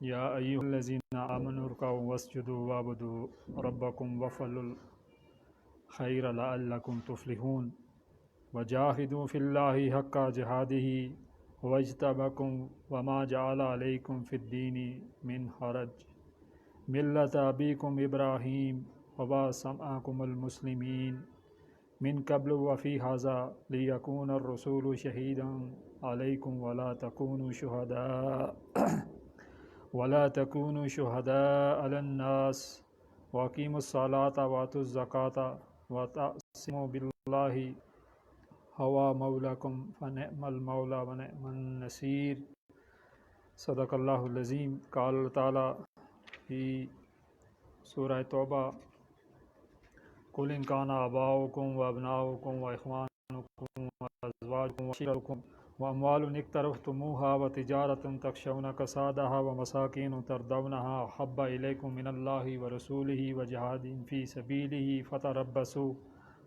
یا ایھا الذین آمنوا ارکعوا واسجدوا واعبدوا ربکم وافعلوا الخیر لعلکم تفلحون وجاہدوا فی اللہ حق جہادہ واجتباکم وما جعل علیکم فی الدین من حرج ملۃ ابیکم ابراہیم وسماکم المسلمین من قبل وفی ھذا لیکون الرسول شہیدا علیکم ولا تكونوا شهداء على الناس واقیموا الصلاة وآتوا الزکاة واعتصموا باللہ هو مولاکم فنعم المولا ونعم النصیر۔ صدق اللہ العظیم۔ قال اللہ تعالیٰ فی سورہ توبہ قل ان کان آباؤکم وابناؤکم واخوانکم وازواجکم وعشیرتکم واموال اقترفتموها وتجارة تخشون کسادها ومساکین ترضونها احب الیکم من اللہ ورسولہ وجہاد فی سبیلہ فتربصوا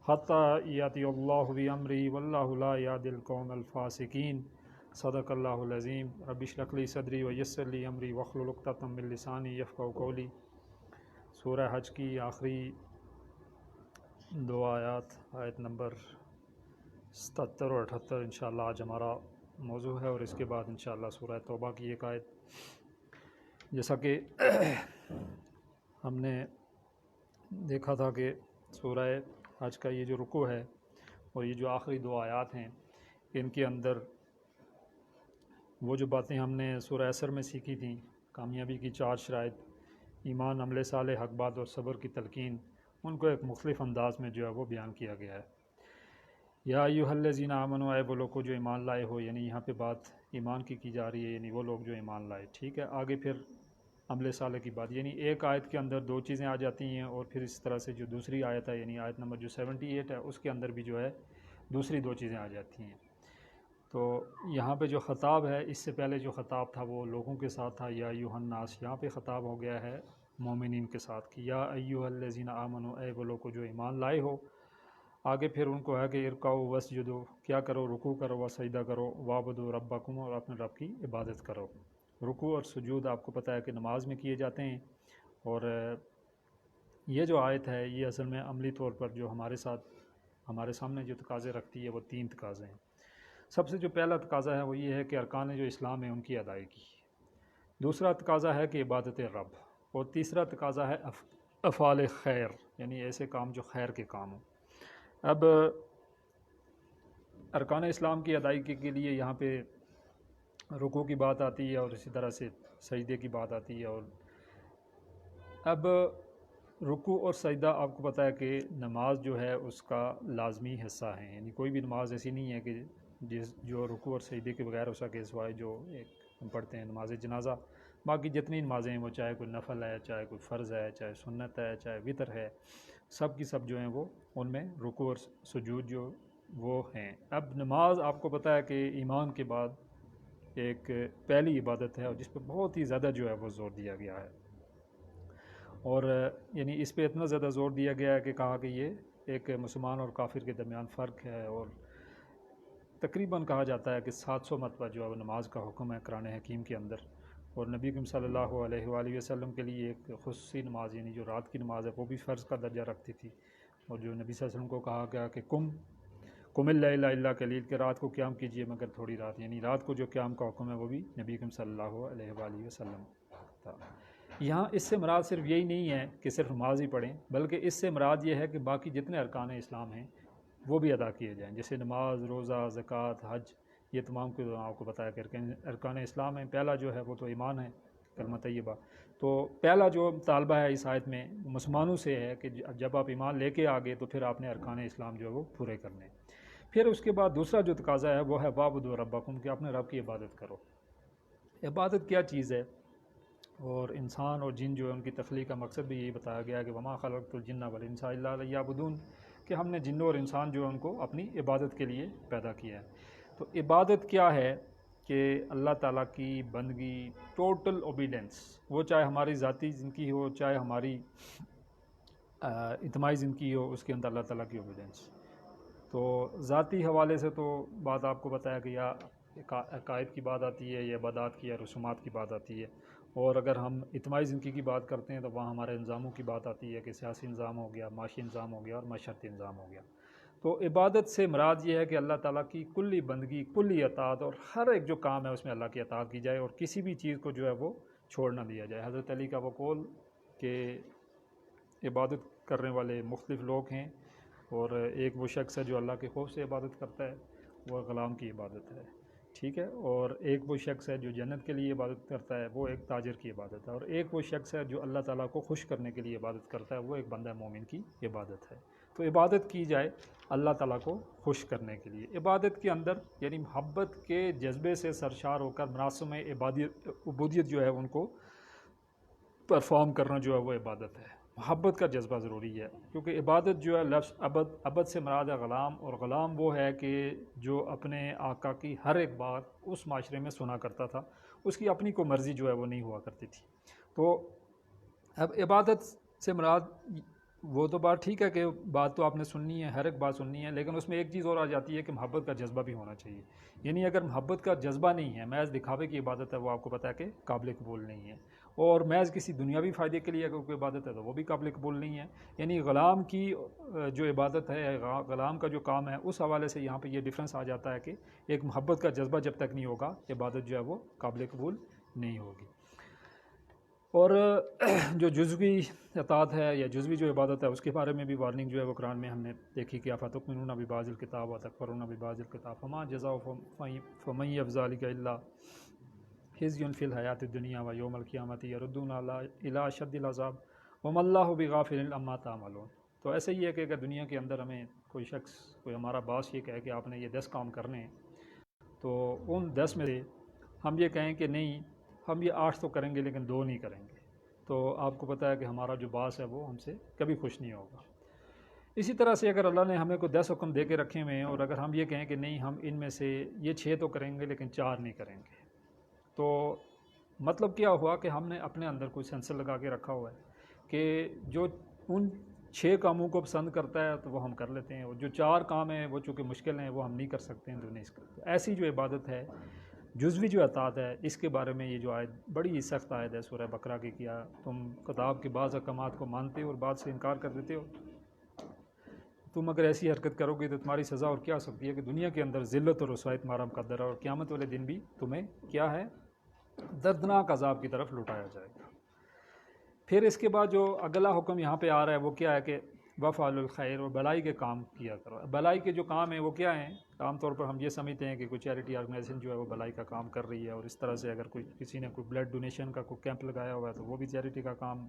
حتی یأتی اللہ بامرہ واللہ لا یہدی القوم الفاسقین۔ صدق اللہ العظیم۔ رب اشرح لی صدری ویسر لی امری واحلل عقدۃ من لسانی یفقہوا قولی۔ سورہ حج کی آخری دو آیات، آیت نمبر 77 اور 78 انشاءاللہ آج ہمارا موضوع ہے، اور اس کے بعد انشاءاللہ سورہ توبہ کی ایک آیت۔ جیسا کہ ہم نے دیکھا تھا کہ سورہ حج کا یہ جو رکوع ہے اور یہ جو آخری دو آیات ہیں، ان کے اندر وہ جو باتیں ہم نے سورہ عصر میں سیکھی تھیں، کامیابی کی 4 شرائط، ایمان، عمل صالح، حق بات اور صبر کی تلقین، ان کو ایک مختلف انداز میں جو ہے وہ بیان کیا گیا ہے۔ یا ایھا الذین آمنوا، اے وہ لوگ جو ایمان لائے ہو، یعنی یہاں پہ بات ایمان کی جا رہی ہے، یعنی وہ لوگ جو ایمان لائے، ٹھیک ہے۔ آگے پھر عمل صالح کی بات، یعنی ایک آیت کے اندر 2 چیزیں آ جاتی ہیں، اور پھر اس طرح سے جو دوسری آیت ہے، یعنی آیت نمبر جو 78 ہے، اس کے اندر بھی جو ہے دوسری 2 چیزیں آ جاتی ہیں۔ تو یہاں پہ جو خطاب ہے، اس سے پہلے جو خطاب تھا وہ لوگوں کے ساتھ تھا، یا ایھا الناس، یہاں پہ خطاب ہو گیا ہے مومنین کے ساتھ کہ یا ایھا الذین آمنوا، اے وہ لوگ جو ایمان لائے ہو۔ آگے پھر ان کو ہے کہ ارکعوا واسجدوا، کیا کرو، رکوع کرو، وسجدہ کرو، واعبدوا ربکم، اور اپنے رب کی عبادت کرو۔ رکوع اور سجود آپ کو پتہ ہے کہ نماز میں کیے جاتے ہیں، اور یہ جو آیت ہے یہ اصل میں عملی طور پر جو ہمارے سامنے جو تقاضے رکھتی ہے وہ 3 تقاضے ہیں۔ سب سے جو پہلا تقاضا ہے وہ یہ ہے کہ ارکان جو اسلام ہیں ان کی ادائیگی۔ دوسرا تقاضا ہے کہ عبادت رب، اور تیسرا تقاضا ہے افعال خیر، یعنی ایسے کام جو خیر کے کام ہوں۔ اب ارکان اسلام کی ادائیگی کے لیے یہاں پہ رکوع کی بات آتی ہے، اور اسی طرح سے سجدے کی بات آتی ہے۔ اور اب رکوع اور سجدہ آپ کو پتہ ہے کہ نماز جو ہے اس کا لازمی حصہ ہے، یعنی کوئی بھی نماز ایسی نہیں ہے کہ جو رکوع اور سجدے کے بغیر ہو سکے، سوائے جو ایک ہم پڑھتے ہیں نماز جنازہ۔ باقی جتنی نمازیں ہیں وہ چاہے کوئی نفل ہے، چاہے کوئی فرض ہے، چاہے سنت ہے، چاہے وتر ہے، سب کی سب جو ہیں وہ ان میں رکوع اور سجود جو وہ ہیں۔ اب نماز آپ کو پتہ ہے کہ ایمان کے بعد ایک پہلی عبادت ہے، اور جس پہ بہت ہی زیادہ جو ہے وہ زور دیا گیا ہے، اور یعنی اس پہ اتنا زیادہ زور دیا گیا ہے کہ کہا کہ یہ ایک مسلمان اور کافر کے درمیان فرق ہے، اور تقریباً کہا جاتا ہے کہ 700 مرتبہ جو ہے وہ نماز کا حکم ہے قرآن حکیم کے اندر، اور نبی کریم صلی اللہ علیہ وآلہ وسلم کے لیے ایک خصوصی نماز، یعنی جو رات کی نماز ہے وہ بھی فرض کا درجہ رکھتی تھی، اور جو نبی صلی اللہ علیہ وسلم کو کہا گیا کہ قم اللیل الا قلیلا، کہ رات کو قیام کیجیے مگر تھوڑی رات، یعنی رات کو جو قیام کا حکم ہے وہ بھی نبی کریم صلی اللہ علیہ وآلہ وسلم تھا۔ یہاں اس سے مراد صرف یہی نہیں ہے کہ صرف نماز ہی پڑھیں، بلکہ اس سے مراد یہ ہے کہ باقی جتنے ارکان اسلام ہیں وہ بھی ادا کیے جائیں، جیسے نماز، روزہ، زکوٰۃ، حج، یہ تمام کے آپ کو بتایا کہ ارکان اسلام ہیں۔ پہلا جو ہے وہ تو ایمان ہے، کلمہ طیبہ۔ تو پہلا جو طالبہ ہے اس آیت میں مسلمانوں سے ہے کہ جب آپ ایمان لے کے آگے تو پھر آپ نے ارکان اسلام جو ہے وہ پورے کرنے۔ پھر اس کے بعد دوسرا جو تقاضا ہے وہ ہے واعبدوا ربکم، کہ اپنے رب کی عبادت کرو۔ عبادت کیا چیز ہے؟ اور انسان اور جن جو ہے ان کی تخلیق کا مقصد بھی یہی بتایا گیا کہ وما خلقت الجن والانس الا لیعبدون، کہ ہم نے جن اور انسان جو ہے ان کو اپنی عبادت کے لیے پیدا کیا ہے۔ تو عبادت کیا ہے؟ کہ اللہ تعالیٰ کی بندگی، ٹوٹل اوبیڈنس، وہ چاہے ہماری ذاتی زندگی ہو، چاہے ہماری اجتماعی زندگی ہو، اس کے اندر اللہ تعالیٰ کی اوبیڈنس۔ تو ذاتی حوالے سے تو بات آپ کو بتایا کہ یا عقائد کی بات آتی ہے یا عبادات کی یا رسومات کی بات آتی ہے، اور اگر ہم اجتماعی زندگی کی بات کرتے ہیں تو وہاں ہمارے نظاموں کی بات آتی ہے کہ سیاسی نظام ہو گیا، معاشی نظام ہو گیا اور معاشرتی نظام ہو گیا۔ تو عبادت سے مراد یہ ہے کہ اللہ تعالیٰ کی کلی بندگی، کلی اطاعت، اور ہر ایک جو کام ہے اس میں اللہ کی اطاعت کی جائے اور کسی بھی چیز کو جو ہے وہ چھوڑ نہ دیا جائے۔ حضرت علی کا وہ قول کہ عبادت کرنے والے مختلف لوگ ہیں، اور ایک وہ شخص ہے جو اللہ کے خوف سے عبادت کرتا ہے، وہ غلام کی عبادت ہے، ٹھیک ہے، اور ایک وہ شخص ہے جو جنت کے لیے عبادت کرتا ہے، وہ ایک تاجر کی عبادت ہے، اور ایک وہ شخص ہے جو اللہ تعالیٰ کو خوش کرنے کے لیے عبادت کرتا ہے، وہ ایک بندہ مومن کی عبادت ہے۔ تو عبادت کی جائے اللہ تعالیٰ کو خوش کرنے کے لیے، عبادت کے اندر یعنی محبت کے جذبے سے سرشار ہو کر مراسم عبودیت جو ہے ان کو پرفارم کرنا جو ہے وہ عبادت ہے۔ محبت کا جذبہ ضروری ہے، کیونکہ عبادت جو ہے لفظ عبد سے مراد ہے غلام، اور غلام وہ ہے کہ جو اپنے آقا کی ہر ایک بات اس معاشرے میں سنا کرتا تھا، اس کی اپنی کوئی مرضی جو ہے وہ نہیں ہوا کرتی تھی۔ تو اب عبادت سے مراد وہ تو بات ٹھیک ہے کہ بات تو آپ نے سننی ہے، ہر ایک بات سننی ہے، لیکن اس میں ایک چیز اور آ جاتی ہے کہ محبت کا جذبہ بھی ہونا چاہیے۔ یعنی اگر محبت کا جذبہ نہیں ہے، محض دکھاوے کی عبادت ہے، وہ آپ کو پتہ ہے کہ قابل قبول نہیں ہے، اور محض کسی دنیاوی فائدے کے لیے اگر کوئی عبادت ہے تو وہ بھی قابل قبول نہیں ہے۔ یعنی غلام کی جو عبادت ہے، غلام کا جو کام ہے، اس حوالے سے یہاں پہ یہ ڈفرینس آ جاتا ہے کہ ایک محبت کا جذبہ جب تک نہیں ہوگا، عبادت جو ہے وہ قابل قبول نہیں ہوگی۔ اور جو جزوی اطاعت ہے یا جزوی جو عبادت ہے، اس کے بارے میں بھی وارننگ جو ہے وہ قرآن میں ہم نے دیکھی کہ افتؤمنون ببعض الکتاب وتکفرون ببعض الکتاب فما جزاء فمن یفعل ذلک الا خزي فی الحیاۃ الدنیا ویوم القیامۃ یردون الی اشد العذاب وما اللہ بغافل عما تعملون۔ تو ایسے ہی ہے کہ اگر دنیا کے اندر ہمیں کوئی شخص، کوئی ہمارا باس یہ کہے کہ آپ نے یہ 10 کام کرنے ہیں، تو ان 10 میں سے ہم یہ کہیں کہ نہیں ہم یہ 8 تو کریں گے لیکن 2 نہیں کریں گے، تو آپ کو پتہ ہے کہ ہمارا جو باس ہے وہ ہم سے کبھی خوش نہیں ہوگا۔ اسی طرح سے اگر اللہ نے ہمیں کوئی 10 حکم دے کے رکھے ہوئے ہیں، اور اگر ہم یہ کہیں کہ نہیں ہم ان میں سے یہ 6 تو کریں گے لیکن 4 نہیں کریں گے، تو مطلب کیا ہوا کہ ہم نے اپنے اندر کوئی سینسر لگا کے رکھا ہوا ہے کہ جو ان 6 کاموں کو پسند کرتا ہے تو وہ ہم کر لیتے ہیں، اور جو 4 کام ہیں وہ چونکہ مشکل ہیں وہ ہم نہیں کر سکتے ہیں تو نہیں کرتے۔ ایسی جو عبادت ہے، جزوی جو اطاعت ہے، اس کے بارے میں یہ جو آیت بڑی ہی سخت آیت ہے سورہ بقرہ کی، کیا تم کتاب کے بعض احکامات کو مانتے ہو اور بعض سے انکار کر دیتے ہو؟ تم اگر ایسی حرکت کرو گے تو تمہاری سزا اور کیا ہو سکتی ہے کہ دنیا کے اندر ذلت اور رسوائی تمہارا مقدر ہے، اور قیامت والے دن بھی تمہیں کیا ہے، دردناک عذاب کی طرف لٹایا جائے گا۔ پھر اس کے بعد جو اگلا حکم یہاں پہ آ رہا ہے وہ کیا ہے کہ وفعلوا الخیر، اور بھلائی کے کام کیا کرو۔ بھلائی کے جو کام ہیں وہ کیا ہیں؟ عام طور پر ہم یہ سمجھتے ہیں کہ کوئی چیریٹی آرگنائزیشن جو ہے وہ بھلائی کا کام کر رہی ہے، اور اس طرح سے اگر کسی نے کوئی بلڈ ڈونیشن کا کوئی کیمپ لگایا ہوا ہے تو وہ بھی چیریٹی کا کام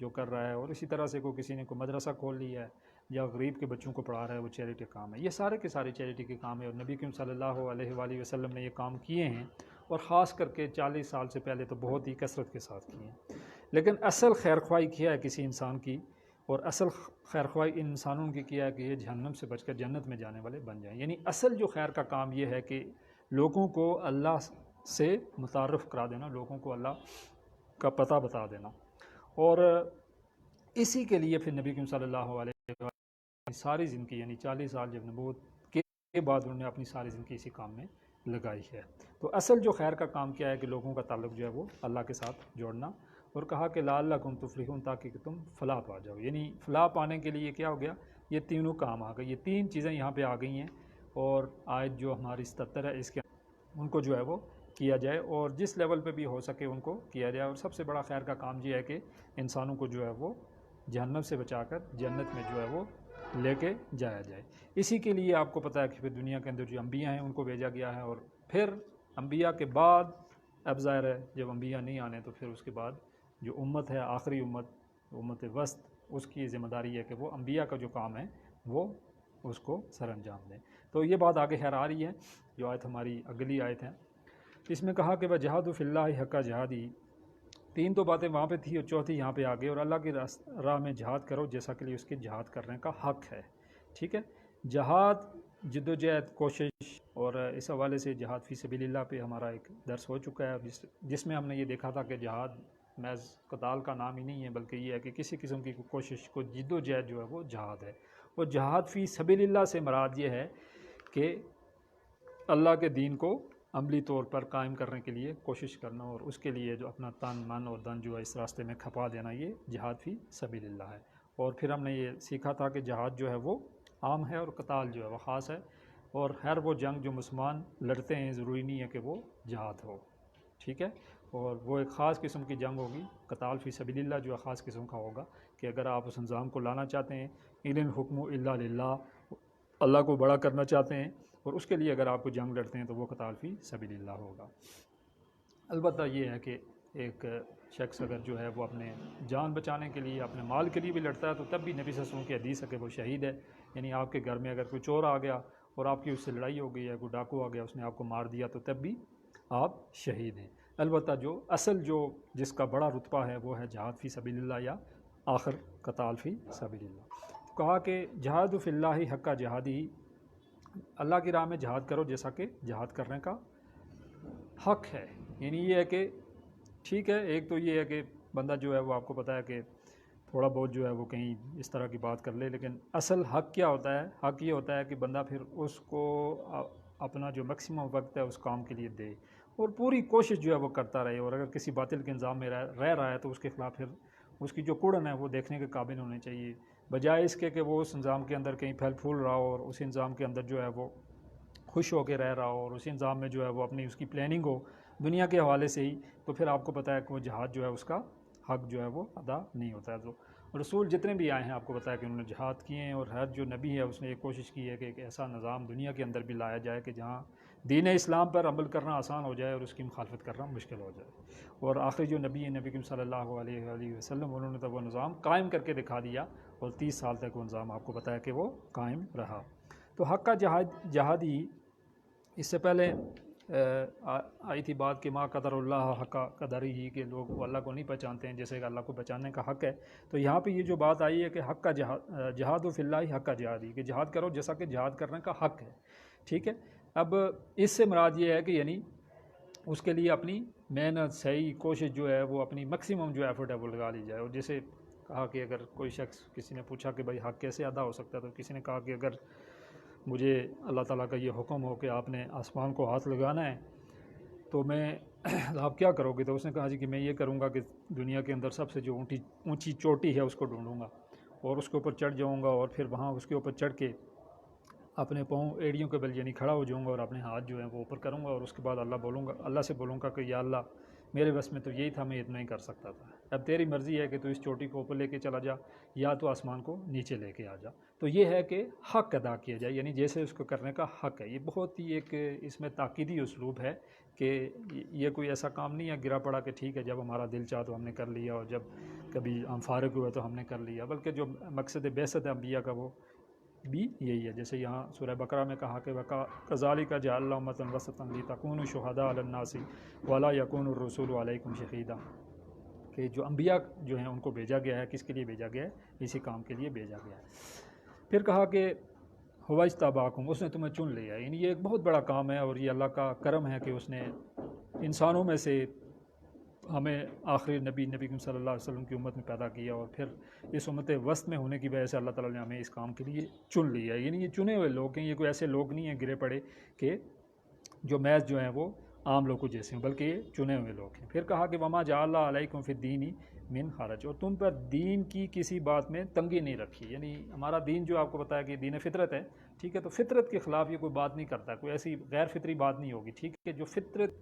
جو کر رہا ہے، اور اسی طرح سے کسی نے کوئی مدرسہ کھول لیا ہے یا غریب کے بچوں کو پڑھا رہا ہے، وہ چیریٹی کا کام ہے۔ یہ سارے کے سارے چیریٹی کے کام ہے، اور نبی کریم صلی اللہ علیہ وآلہ وسلم نے یہ کام کیے ہیں، اور خاص کر کے 40 سال سے پہلے تو بہت ہی کثرت کے ساتھ کیے ہیں۔ لیکن اصل خیرخواہی کیا ہے کسی انسان کی، اور اصل خیرخواہی ان انسانوں کی کیا ہے کہ یہ جہنم سے بچ کر جنت میں جانے والے بن جائیں۔ یعنی اصل جو خیر کا کام یہ ہے کہ لوگوں کو اللہ سے متعارف کرا دینا، لوگوں کو اللہ کا پتہ بتا دینا، اور اسی کے لیے پھر نبی کریم صلی اللہ علیہ وسلم ساری زندگی یعنی 40 سال جب نبوت کے بعد انہوں نے اپنی ساری زندگی اسی کام میں لگائی ہے۔ تو اصل جو خیر کا کام کیا ہے کہ لوگوں کا تعلق جو ہے وہ اللہ کے ساتھ جوڑنا، اور کہا کہ لعلکم تفلحون، تاکہ تم فلاح پا جاؤ۔ یعنی فلاح پانے کے لیے کیا ہو گیا، یہ تینوں کام آ گئے، یہ 3 چیزیں یہاں پہ آ گئی ہیں، اور آیت جو ہماری 77 ہے اس کے ان کو جو ہے وہ کیا جائے، اور جس لیول پہ بھی ہو سکے ان کو کیا جائے۔ اور سب سے بڑا خیر کا کام یہ ہے کہ انسانوں کو جو ہے وہ جہنم سے بچا کر جنت میں جو ہے وہ لے کے جایا جائے۔ اسی کے لیے آپ کو پتہ ہے کہ پھر دنیا کے اندر جو انبیاء ہیں ان کو بھیجا گیا ہے، اور پھر انبیاء کے بعد اب ظاہر ہے جب انبیاء نہیں آنے تو پھر اس کے بعد جو امت ہے، آخری امت وسط، اس کی ذمہ داری ہے کہ وہ انبیاء کا جو کام ہے وہ اس کو سر انجام دیں۔ تو یہ بات آگے خیر آ رہی ہے، جو آیت ہماری اگلی آیت ہے، اس میں کہا کہ وَجَاهَدُوا فِي اللَّهِ حَقَّ جِهَادِهِ، 3 تو باتیں وہاں پہ تھی اور چوتھی یہاں پہ آ گئی، اور اللہ کی راہ میں جہاد کرو جیسا کہ اس کے جہاد کرنے کا حق ہے، ٹھیک ہے۔ جہاد، جدوجہد، کوشش، اور اس حوالے سے جہاد فی سبیل اللہ پہ ہمارا ایک درس ہو چکا ہے، جس میں ہم نے یہ دیکھا تھا کہ جہاد محض قتال کا نام ہی نہیں ہے، بلکہ یہ ہے کہ کسی قسم کی کوشش کو جدوجہد جو ہے وہ جہاد ہے۔ اور جہاد فی سبیل اللہ سے مراد یہ ہے کہ اللہ کے دین کو عملی طور پر قائم کرنے کے لیے کوشش کرنا، اور اس کے لیے جو اپنا تن من اور دن جو ہے اس راستے میں کھپا دینا، یہ جہاد فی سبیل اللہ ہے۔ اور پھر ہم نے یہ سیکھا تھا کہ جہاد جو ہے وہ عام ہے اور قتال جو ہے وہ خاص ہے، اور ہر وہ جنگ جو مسلمان لڑتے ہیں ضروری نہیں ہے کہ وہ جہاد ہو، ٹھیک ہے، اور وہ ایک خاص قسم کی جنگ ہوگی۔ قتال فی سبیل اللہ جو ہے خاص قسم کا ہوگا کہ اگر آپ اس نظام کو لانا چاہتے ہیں، ان الحکم الا للہ، اللہ کو بڑا کرنا چاہتے ہیں، اور اس کے لیے اگر آپ کو جنگ لڑتے ہیں تو وہ قتال فی سبیل اللہ ہوگا۔ البتہ یہ ہے کہ ایک شخص اگر جو ہے وہ اپنے جان بچانے کے لیے، اپنے مال کے لیے بھی لڑتا ہے، تو تب بھی نبی صلی اللہ علیہ وسلم کی حدیث ہے کہ وہ شہید ہے۔ یعنی آپ کے گھر میں اگر کوئی چور آ گیا اور آپ کی اس سے لڑائی ہو گئی ہے، کوئی ڈاکو آ گیا اس نے آپ کو مار دیا، تو تب بھی آپ شہید ہیں۔ البتہ جو اصل جو جس کا بڑا رتبہ ہے وہ ہے جہاد فی سبیل اللہ، یا آخر قتال فی سبیل اللہ۔ کہا کہ جہاد فی اللہ حق جہادی، اللہ کی راہ میں جہاد کرو جیسا کہ جہاد کرنے کا حق ہے۔ یعنی یہ ہے کہ ٹھیک ہے، ایک تو یہ ہے کہ بندہ جو ہے وہ آپ کو پتہ ہے کہ تھوڑا بہت جو ہے وہ کہیں اس طرح کی بات کر لے، لیکن اصل حق کیا ہوتا ہے؟ حق یہ ہوتا ہے کہ بندہ پھر اس کو اپنا جو میکسیمم وقت ہے اس کام کے لیے دے، اور پوری کوشش جو ہے وہ کرتا رہے، اور اگر کسی باطل کے نظام میں رہ رہا ہے تو اس کے خلاف پھر اس کی جو کڑن ہے وہ دیکھنے کے قابل ہونے چاہیے، بجائے اس کے کہ وہ اس نظام کے اندر کہیں پھیل پھول رہا ہو اور اسی نظام کے اندر جو ہے وہ خوش ہو کے رہ رہا ہو، اور اسی نظام میں جو ہے وہ اپنی اس کی پلاننگ ہو دنیا کے حوالے سے ہی، تو پھر آپ کو پتہ ہے کہ وہ جہاد جو ہے اس کا حق جو ہے وہ ادا نہیں ہوتا ہے۔ تو رسول جتنے بھی آئے ہیں آپ کو پتہ ہے کہ انہوں نے جہاد کیے ہیں، اور ہر جو نبی ہے اس نے ایک کوشش کی ہے کہ ایک ایسا نظام دنیا کے اندر بھی لایا جائے کہ جہاں دین اسلام پر عمل کرنا آسان ہو جائے اور اس کی مخالفت کرنا مشکل ہو جائے۔ اور آخری جو نبی ہے، نبی کریم صلی اللہ علیہ وآلہ وسلم، انہوں نے تو وہ نظام قائم کر کے دکھا دیا، اور 30 سال تک وہ نظام آپ کو پتہ ہے کہ وہ قائم رہا۔ تو حق کا جہادی، اس سے پہلے آئی تھی بات کہ ما قدر اللہ حق قدر ہی، کہ لوگ وہ اللہ کو نہیں پہچانتے ہیں جیسے کہ اللہ کو پہچاننے کا حق ہے۔ تو یہاں پہ یہ جو بات آئی ہے کہ حق کا جہاد فی اللہ حق کا جہادی، کہ جہاد کرو جیسا کہ جہاد کرنے کا حق ہے، ٹھیک ہے۔ اب اس سے مراد یہ ہے کہ یعنی اس کے لیے اپنی محنت، صحیح کوشش جو ہے وہ اپنی میکسیمم جو ایفرٹ ہے وہ لگا لی جائے۔ اور جیسے کہا کہ اگر کوئی شخص، کسی نے پوچھا کہ بھائی حق کیسے ادا ہو سکتا ہے، تو کسی نے کہا کہ اگر مجھے اللہ تعالیٰ کا یہ حکم ہو کہ آپ نے آسمان کو ہاتھ لگانا ہے تو میں آپ کیا کرو گے؟ تو اس نے کہا جی کہ میں یہ کروں گا کہ دنیا کے اندر سب سے جو اونچی چوٹی ہے اس کو ڈھونڈوں گا، اور اس کے اوپر چڑھ جاؤں گا، اور پھر وہاں اس کے اوپر چڑھ کے اپنے پاؤں ایڑیوں کے بل یعنی کھڑا ہو جاؤں گا، اور اپنے ہاتھ جو ہیں وہ اوپر کروں گا، اور اس کے بعد اللہ سے بولوں گا کہ یا اللہ میرے بس میں تو یہی تھا، میں اتنا ہی کر سکتا تھا، اب تیری مرضی ہے کہ تو اس چوٹی کو اوپر لے کے چلا جا یا تو آسمان کو نیچے لے کے آ جا۔ تو یہ ہے کہ حق ادا کیا جائے، یعنی جیسے اس کو کرنے کا حق ہے۔ یہ بہت ہی ایک اس میں تاکیدی اسلوب ہے کہ یہ کوئی ایسا کام نہیں ہے گرا پڑا کہ ٹھیک ہے جب ہمارا دل چاہ تو ہم نے کر لیا، اور جب کبھی ہم فارغ ہوئے تو ہم نے کر لیا، بلکہ جو مقصد بعثت ہے انبیاء کا وہ بھی یہی ہے۔ جیسے یہاں سورہ بقرہ میں کہا کہ کذالک جعلنا امۃ وسطا لتکونوا شہداء علی الناس ولا یکون الرسول علیکم شہیدا، کہ جو انبیاء جو ہیں ان کو بھیجا گیا ہے، کس کے لیے بھیجا گیا ہے؟ اسی کام کے لیے بھیجا گیا ہے۔ پھر کہا کہ هو اجتباکم، اس نے تمہیں چن لیا، یعنی یہ ایک بہت بڑا کام ہے، اور یہ اللہ کا کرم ہے کہ اس نے انسانوں میں سے ہمیں آخری نبی کریم صلی اللہ علیہ وسلم کی امت میں پیدا کیا، اور پھر اس امت وسط میں ہونے کی وجہ سے اللہ تعالیٰ نے ہمیں اس کام کے لیے چن لیا ہے۔ یعنی یہ چنے ہوئے لوگ ہیں، یہ کوئی ایسے لوگ نہیں ہیں گرے پڑے کہ جو محض جو ہیں وہ عام لوگوں جیسے ہیں، بلکہ یہ چنے ہوئے لوگ ہیں۔ پھر کہا کہ وما جعل علیکم فی الدین من حرج، اور تم پر دین کی کسی بات میں تنگی نہیں رکھی، یعنی ہمارا دین جو آپ کو بتایا کہ دین فطرت ہے، ٹھیک ہے، تو فطرت کے خلاف یہ کوئی بات نہیں کرتا، کوئی ایسی غیر فطری بات نہیں ہوگی، ٹھیک ہے۔ جو فطرت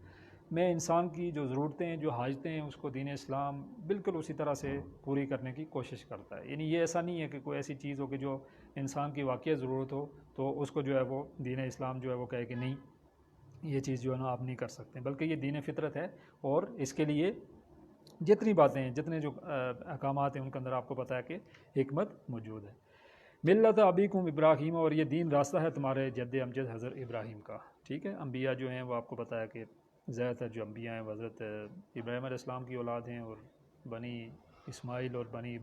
میں انسان کی جو ضرورتیں ہیں، جو حاجتیں ہیں، اس کو دین اسلام بالکل اسی طرح سے پوری کرنے کی کوشش کرتا ہے۔ یعنی یہ ایسا نہیں ہے کہ کوئی ایسی چیز ہو کہ جو انسان کی واقعی ضرورت ہو تو اس کو جو ہے وہ دین اسلام جو ہے وہ کہے کہ نہیں یہ چیز جو ہے نا آپ نہیں کر سکتے، بلکہ یہ دین فطرت ہے، اور اس کے لیے جتنی باتیں ہیں، جتنے جو احکامات ہیں، ان کے اندر آپ کو پتہ ہے کہ حکمت موجود ہے۔ ملت ابیکم ابراہیم، اور یہ دین راستہ ہے تمہارے جد امجد حضرت ابراہیم کا، ٹھیک ہے۔ انبیاء جو ہیں وہ آپ کو پتہ ہے کہ زیادہ تر جو انبیاء ہیں وہ حضرت ابراہیم علیہ السلام کی اولاد ہیں، اور بنی اسماعیل اور بنی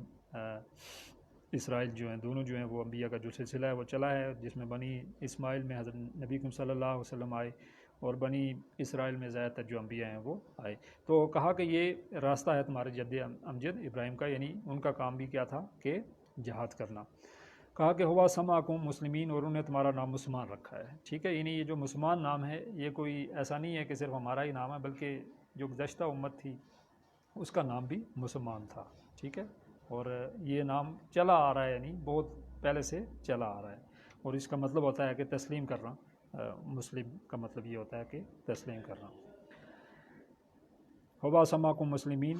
اسرائیل جو ہیں، دونوں جو ہیں وہ انبیاء کا جو سلسلہ ہے وہ چلا ہے، جس میں بنی اسماعیل میں حضرت نبی کریم صلی اللہ علیہ وسلم آئے، اور بنی اسرائیل میں زیادہ تر جو انبیاء ہیں وہ آئے۔ تو کہا کہ یہ راستہ ہے تمہارے جد امجد ابراہیم کا، یعنی ان کا کام بھی کیا تھا کہ جہاد کرنا۔ کہا کہ ہوا سماکم مسلمین، اور انہوں نے تمہارا نام مسلمان رکھا ہے، ٹھیک ہے. یعنی یہ جو مسلمان نام ہے یہ کوئی ایسا نہیں ہے کہ صرف ہمارا ہی نام ہے، بلکہ جو گزشتہ امت تھی اس کا نام بھی مسلمان تھا، ٹھیک ہے. اور یہ نام چلا آ رہا ہے، یعنی بہت پہلے سے چلا آ رہا ہے، اور اس کا مطلب ہوتا ہے کہ تسلیم کرنا. مسلم کا مطلب یہ ہوتا ہے کہ تسلیم کرنا. ہوا سماکم مسلمین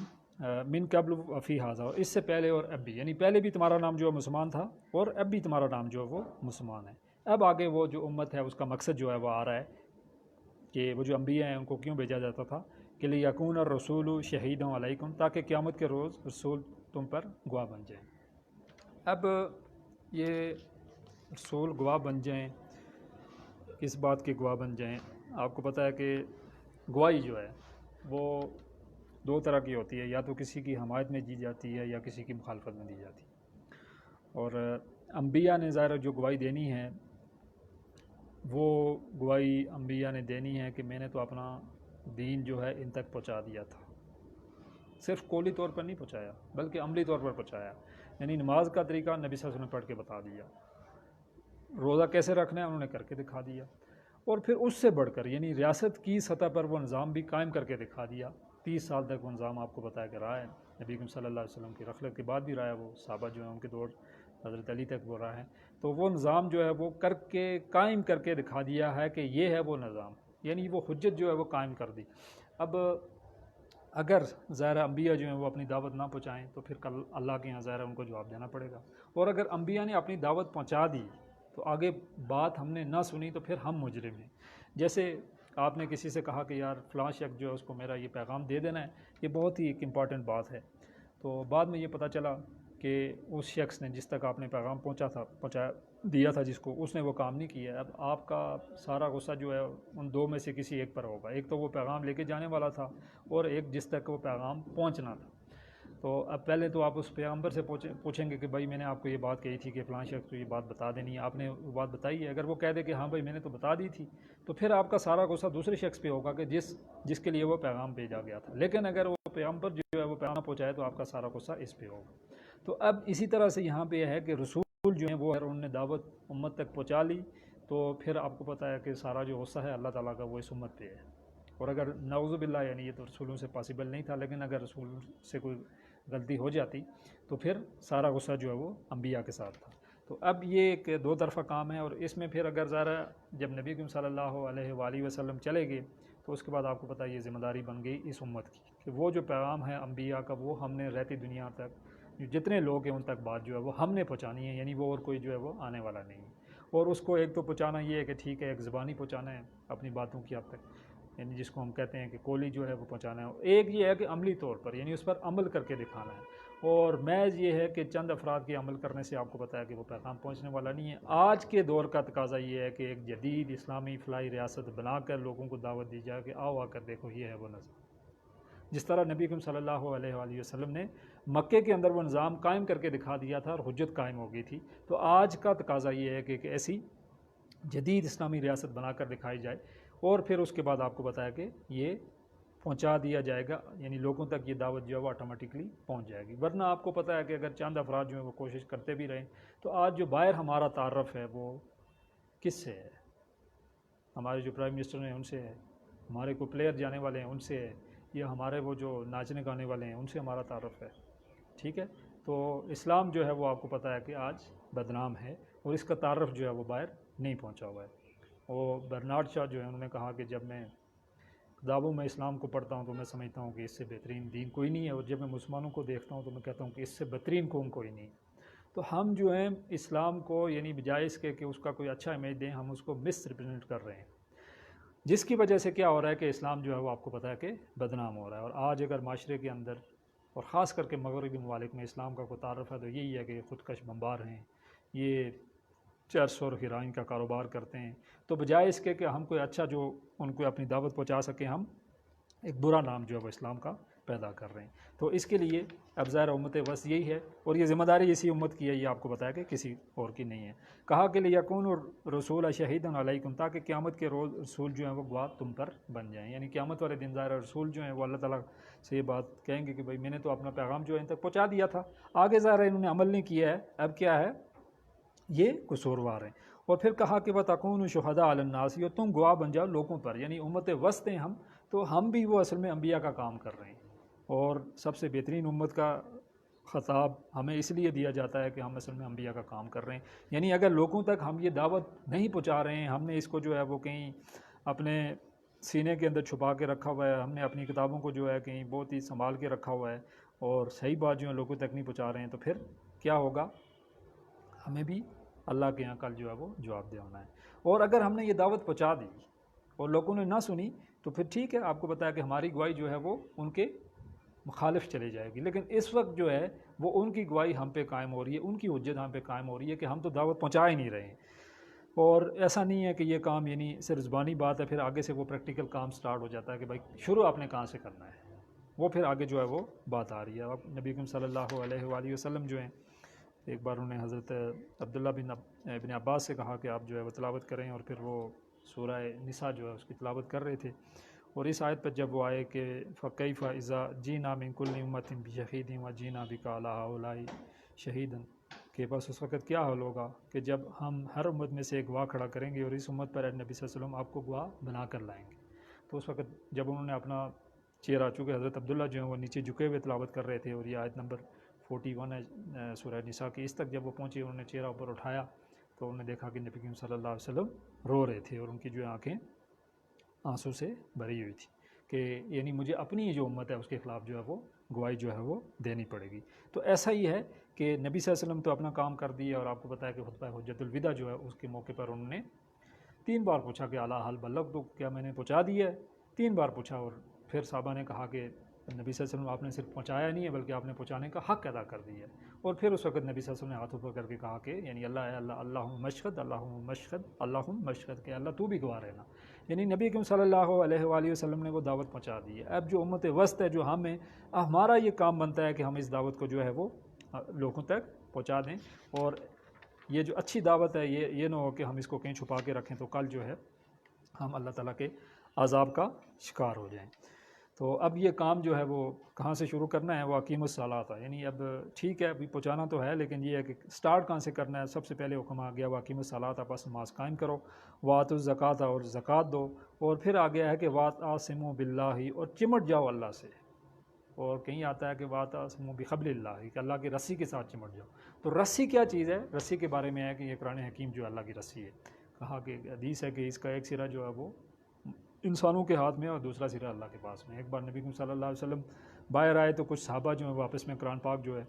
من قبل فی ھذا، اور اس سے پہلے اور اب بھی، یعنی پہلے بھی تمہارا نام جو ہے مسلمان تھا، اور اب بھی تمہارا نام جو ہے وہ مسلمان ہے. اب آگے وہ جو امت ہے اس کا مقصد جو ہے وہ آ رہا ہے کہ وہ جو انبیاء ہیں ان کو کیوں بھیجا جاتا تھا، کہ لیکون الرسول شہیدا علیکم، تاکہ قیامت کے روز رسول تم پر گواہ بن جائیں. اب یہ رسول گواہ بن جائیں، کس بات کے گواہ بن جائیں؟ آپ کو پتہ ہے کہ گواہی جو ہے وہ دو طرح کی ہوتی ہے، یا تو کسی کی حمایت میں دی جاتی ہے یا کسی کی مخالفت میں دی جاتی ہے. اور انبیاء نے ظاہر جو گواہی دینی ہے وہ گواہی انبیاء نے دینی ہے کہ میں نے تو اپنا دین جو ہے ان تک پہنچا دیا تھا. صرف قولی طور پر نہیں پہنچایا بلکہ عملی طور پر پہنچایا. یعنی نماز کا طریقہ نبی صلی اللہ علیہ وسلم نے پڑھ کے بتا دیا، روزہ کیسے رکھنا ہے انہوں نے کر کے دکھا دیا، اور پھر اس سے بڑھ کر یعنی ریاست کی سطح پر وہ نظام بھی قائم کر کے دکھا دیا. 30 سال تک وہ نظام آپ کو بتایا کہ رہا ہے، نبی کریم صلی اللہ علیہ وسلم کی رخلت کے بعد بھی رہا ہے، وہ صحابہ جو ہیں ان کے دور حضرت علی تک وہ رہا ہے. تو وہ نظام جو ہے وہ کر کے قائم کر کے دکھا دیا ہے کہ یہ ہے وہ نظام، یعنی وہ حجت جو ہے وہ قائم کر دی. اب اگر ظاہر انبیاء جو ہیں وہ اپنی دعوت نہ پہنچائیں تو پھر کل اللہ کے یہاں ظاہر ان کو جواب دینا پڑے گا. اور اگر انبیاء نے اپنی دعوت پہنچا دی تو آگے بات ہم نے نہ سنی تو پھر ہم مجرم ہیں. جیسے آپ نے کسی سے کہا کہ یار فلاں شخص جو ہے اس کو میرا یہ پیغام دے دینا ہے، یہ بہت ہی ایک امپورٹنٹ بات ہے. تو بعد میں یہ پتہ چلا کہ اس شخص نے جس تک آپ نے پیغام پہنچا دیا تھا جس کو، اس نے وہ کام نہیں کیا. اب آپ کا سارا غصہ جو ہے ان دو میں سے کسی ایک پر ہوگا. ایک تو وہ پیغام لے کے جانے والا تھا، اور ایک جس تک وہ پیغام پہنچنا تھا. تو اب پہلے تو آپ اس پیغمبر سے پوچھیں گے کہ بھائی میں نے آپ کو یہ بات کہی تھی کہ فلاں شخص کو یہ بات بتا دینی ہے، آپ نے وہ بات بتائی ہے. اگر وہ کہہ دے کہ ہاں بھائی میں نے تو بتا دی تھی، تو پھر آپ کا سارا غصہ دوسرے شخص پہ ہوگا کہ جس کے لیے وہ پیغام بھیجا گیا تھا. لیکن اگر وہ پیغمبر جو ہے وہ پیغام پہنچائے تو آپ کا سارا غصہ اس پہ ہوگا. تو اب اسی طرح سے یہاں پہ یہ ہے کہ رسول جو ہیں وہ اگر انہوں نے دعوت امت تک پہنچا لی تو پھر آپ کو پتہ ہے کہ سارا جو غصہ ہے اللہ تعالیٰ کا وہ اس امت پہ ہے. اور اگر نعوذ باللہ، یعنی یہ تو رسولوں سے پاسبل نہیں تھا، لیکن اگر رسول سے کوئی غلطی ہو جاتی تو پھر سارا غصہ جو ہے وہ انبیاء کے ساتھ تھا. تو اب یہ ایک دو طرفہ کام ہے. اور اس میں پھر اگر ذرا جب نبی کریم صلی اللہ علیہ وآلہ وسلم چلے گئے تو اس کے بعد آپ کو پتہ یہ ذمہ داری بن گئی اس امت کی کہ وہ جو پیغام ہے انبیاء کا وہ ہم نے رہتی دنیا تک جتنے لوگ ہیں ان تک بات جو ہے وہ ہم نے پہنچانی ہے. یعنی وہ اور کوئی جو ہے وہ آنے والا نہیں ہے. اور اس کو ایک تو پہنچانا یہ ہے کہ ٹھیک ہے ایک زبانی پہنچانا ہے اپنی باتوں کی حد تک، یعنی جس کو ہم کہتے ہیں کہ قولی جو ہے وہ پہنچانا ہے. ایک یہ ہے کہ عملی طور پر یعنی اس پر عمل کر کے دکھانا ہے. اور محض یہ ہے کہ چند افراد کے عمل کرنے سے آپ کو پتہ ہے کہ وہ پیغام پہنچنے والا نہیں ہے. آج کے دور کا تقاضا یہ ہے کہ ایک جدید اسلامی فلاحی ریاست بنا کر لوگوں کو دعوت دی جائے کہ آؤ آ کر دیکھو یہ ہے وہ نظام. جس طرح نبی کریم صلی اللہ علیہ وآلہ وسلم نے مکے کے اندر وہ نظام قائم کر کے دکھا دیا تھا اور حجت قائم ہو گئی تھی، تو آج کا تقاضا یہ ہے کہ ایسی جدید اسلامی ریاست بنا کر دکھائی جائے. اور پھر اس کے بعد آپ کو بتایا کہ یہ پہنچا دیا جائے گا، یعنی لوگوں تک یہ دعوت جو ہے وہ آٹومیٹکلی پہنچ جائے گی. ورنہ آپ کو پتہ ہے کہ اگر چند افراد جو ہیں وہ کوشش کرتے بھی رہیں تو آج جو باہر ہمارا تعارف ہے وہ کس سے ہے؟ ہمارے جو پرائم منسٹر ہیں ان سے ہے، ہمارے کو پلیئر جانے والے ہیں ان سے ہے، یا ہمارے وہ جو ناچنے گانے والے ہیں ان سے ہمارا تعارف ہے. ٹھیک ہے. تو اسلام جو ہے وہ آپ کو پتہ ہے کہ آج بدنام ہے اور اس کا تعارف جو ہے وہ باہر نہیں پہنچا ہوا ہے. اور برنارڈ شاہ جو ہے انہوں نے کہا کہ جب میں کتابوں میں اسلام کو پڑھتا ہوں تو میں سمجھتا ہوں کہ اس سے بہترین دین کوئی نہیں ہے، اور جب میں مسلمانوں کو دیکھتا ہوں تو میں کہتا ہوں کہ اس سے بہترین قوم کوئی نہیں. تو ہم جو ہیں اسلام کو یعنی بجائے اس کے کہ اس کا کوئی اچھا امیج دیں، ہم اس کو مس ریپرزینٹ کر رہے ہیں، جس کی وجہ سے کیا ہو رہا ہے کہ اسلام جو ہے وہ آپ کو پتہ ہے کہ بدنام ہو رہا ہے. اور آج اگر معاشرے کے اندر اور خاص کر کے مغربی ممالک میں اسلام کا کوئی تعارف ہے تو یہی ہے کہ خودکش بمبار ہیں، یہ چرس اور ہیروئن کا کاروبار کرتے ہیں. تو بجائے اس کے کہ ہم کوئی اچھا جو ان کو اپنی دعوت پہنچا سکیں، ہم ایک برا نام جو ہے وہ اسلام کا پیدا کر رہے ہیں. تو اس کے لیے اب ظاہر امت بس یہی ہے، اور یہ ذمہ داری اسی امت کی ہے، یہ آپ کو بتایا کہ کسی اور کی نہیں ہے. کہا کہ لیکون رسول شہیدا علیکم، تاکہ قیامت کے روز رسول جو ہیں وہ گواہ تم پر بن جائیں. یعنی قیامت والے دن ظاہر رسول جو ہیں وہ اللہ تعالیٰ سے یہ بات کہیں گے کہ بھائی میں نے تو اپنا پیغام جو ہے ان تک پہنچا دیا تھا. آگے ظاہر انہوں نے عمل نہیں کیا ہے، اب کیا ہے یہ قصوروار ہیں۔ اور پھر کہا کہ وَتَكُونُوا شُهَدَاءَ عَلَى النَّاسِ، اور تم گواہ بن جاؤ لوگوں پر، یعنی امت وسط ہیں ہم، تو ہم بھی وہ اصل میں انبیاء کا کام کر رہے ہیں، اور سب سے بہترین امت کا خطاب ہمیں اس لیے دیا جاتا ہے کہ ہم اصل میں انبیاء کا کام کر رہے ہیں۔ یعنی اگر لوگوں تک ہم یہ دعوت نہیں پہنچا رہے ہیں، ہم نے اس کو جو ہے وہ کہیں اپنے سینے کے اندر چھپا کے رکھا ہوا ہے، ہم نے اپنی کتابوں کو جو ہے کہیں بہت ہی سنبھال کے رکھا ہوا ہے، اور صحیح بات جو ہے لوگوں تک نہیں پہنچا رہے ہیں، تو پھر کیا ہوگا؟ ہمیں بھی اللہ کے یہاں کل جو ہے وہ جواب دہ ہونا ہے۔ اور اگر ہم نے یہ دعوت پہنچا دی اور لوگوں نے نہ سنی تو پھر ٹھیک ہے، آپ کو بتایا کہ ہماری گواہی جو ہے وہ ان کے مخالف چلی جائے گی، لیکن اس وقت جو ہے وہ ان کی گواہی ہم پہ قائم ہو رہی ہے، ان کی حجت ہم پہ قائم ہو رہی ہے کہ ہم تو دعوت پہنچا ہی نہیں رہے ہیں۔ اور ایسا نہیں ہے کہ یہ کام یعنی صرف زبانی بات ہے، پھر آگے سے وہ پریکٹیکل کام سٹارٹ ہو جاتا ہے کہ بھائی شروع آپ نے کہاں سے کرنا ہے، وہ پھر آگے جو ہے وہ بات آ رہی ہے۔ اب نبی کریم صلی اللہ علیہ وآلہ وسلم جو ہیں، ایک بار انہوں نے حضرت عبداللہ بن عباس سے کہا کہ آپ جو ہے وہ تلاوت کریں، اور پھر وہ سورہ نساء جو ہے اس کی تلاوت کر رہے تھے، اور اس آیت پر جب وہ آئے کہ فَكَيْفَ إِذَا جِئْنَا مِن كُلِّ أُمَّةٍ بِشَهِيدٍ وَجِئْنَا بِكَ عَلَىٰ هَٰؤُلَاءِ شَهِيدًا، کہ بس اس وقت کیا حال ہوگا کہ جب ہم ہر امت میں سے ایک گواہ کھڑا کریں گے، اور اس امت پر نبی صلی اللہ علیہ وسلم آپ کو گواہ بنا کر لائیں گے۔ تو اس وقت جب انہوں نے اپنا چہرہ، چونکہ حضرت عبداللہ جو ہیں وہ نیچے جھکے ہوئے تلاوت کر رہے تھے، اور یہ آیت نمبر 41 ہے سورہ نساء کی، اس تک جب وہ پہنچے انہوں نے چہرہ اوپر اٹھایا تو انہوں نے دیکھا کہ نبی کریم صلی اللہ علیہ وسلم رو رہے تھے، اور ان کی جو آنکھیں آنسو سے بھری ہوئی تھی کہ یعنی مجھے اپنی جو امت ہے اس کے خلاف جو ہے وہ گواہی جو ہے وہ دینی پڑے گی۔ تو ایسا ہی ہے کہ نبی صلی اللہ علیہ وسلم تو اپنا کام کر دیا، اور آپ کو بتایا کہ خطبہ حجۃ الوداع جو ہے اس کے موقع پر انہوں نے 3 بار پوچھا کہ اعلیٰ حل بلغ، تو کیا میں نے پہنچا دیا ہے؟ 3 بار پوچھا، اور پھر صحابہ نے کہا کہ نبی صلی اللہ علیہ وسلم آپ نے صرف پہنچایا نہیں ہے بلکہ آپ نے پہنچانے کا حق ادا کر دیا ہے۔ اور پھر اس وقت نبی صلی اللہ علیہ وسلم نے ہاتھ اوپر کر کے کہا کہ یعنی اللہم مشہد، اللہم مشہد، کہ اللہ تو بھی گواہ رہنا، یعنی نبی کریم صلی اللہ علیہ وآلہ وسلم نے وہ دعوت پہنچا دی ہے۔ اب جو امت وسط ہے، جو ہم ہیں، ہمارا یہ کام بنتا ہے کہ ہم اس دعوت کو جو ہے وہ لوگوں تک پہنچا دیں، اور یہ جو اچھی دعوت ہے یہ نہ ہو کہ ہم اس کو کہیں چھپا کے رکھیں تو کل جو ہے ہم اللہ تعالیٰ کے عذاب کا شکار ہو جائیں۔ تو اب یہ کام جو ہے وہ کہاں سے شروع کرنا ہے؟ وہ اقیم الصلاۃ ہے، یعنی اب ٹھیک ہے ابھی پہنچانا تو ہے، لیکن یہ ہے کہ سٹارٹ کہاں سے کرنا ہے؟ سب سے پہلے حکم آ گیا وہ اقیم الصلاۃ، بس نماز قائم کرو، وآتوا الزکوٰۃ، اور زکوٰۃ دو، اور پھر آ گیا ہے کہ واعتصموا باللہ، اور چمٹ جاؤ اللہ سے، اور کہیں آتا ہے کہ واعتصموا بحبل اللہ، کہ اللہ کی رسی کے ساتھ چمٹ جاؤ۔ تو رسی کیا چیز ہے؟ رسی کے بارے میں ہے کہ یہ قرآن حکیم جو اللہ کی رسی ہے، کہا کہ حدیث ہے کہ اس کا ایک سرا جو ہے وہ انسانوں کے ہاتھ میں اور دوسرا سرا اللہ کے پاس میں۔ ایک بار نبی صلی اللہ علیہ وسلم باہر آئے تو کچھ صحابہ جو ہیں وہ آپس میں قرآن پاک جو ہے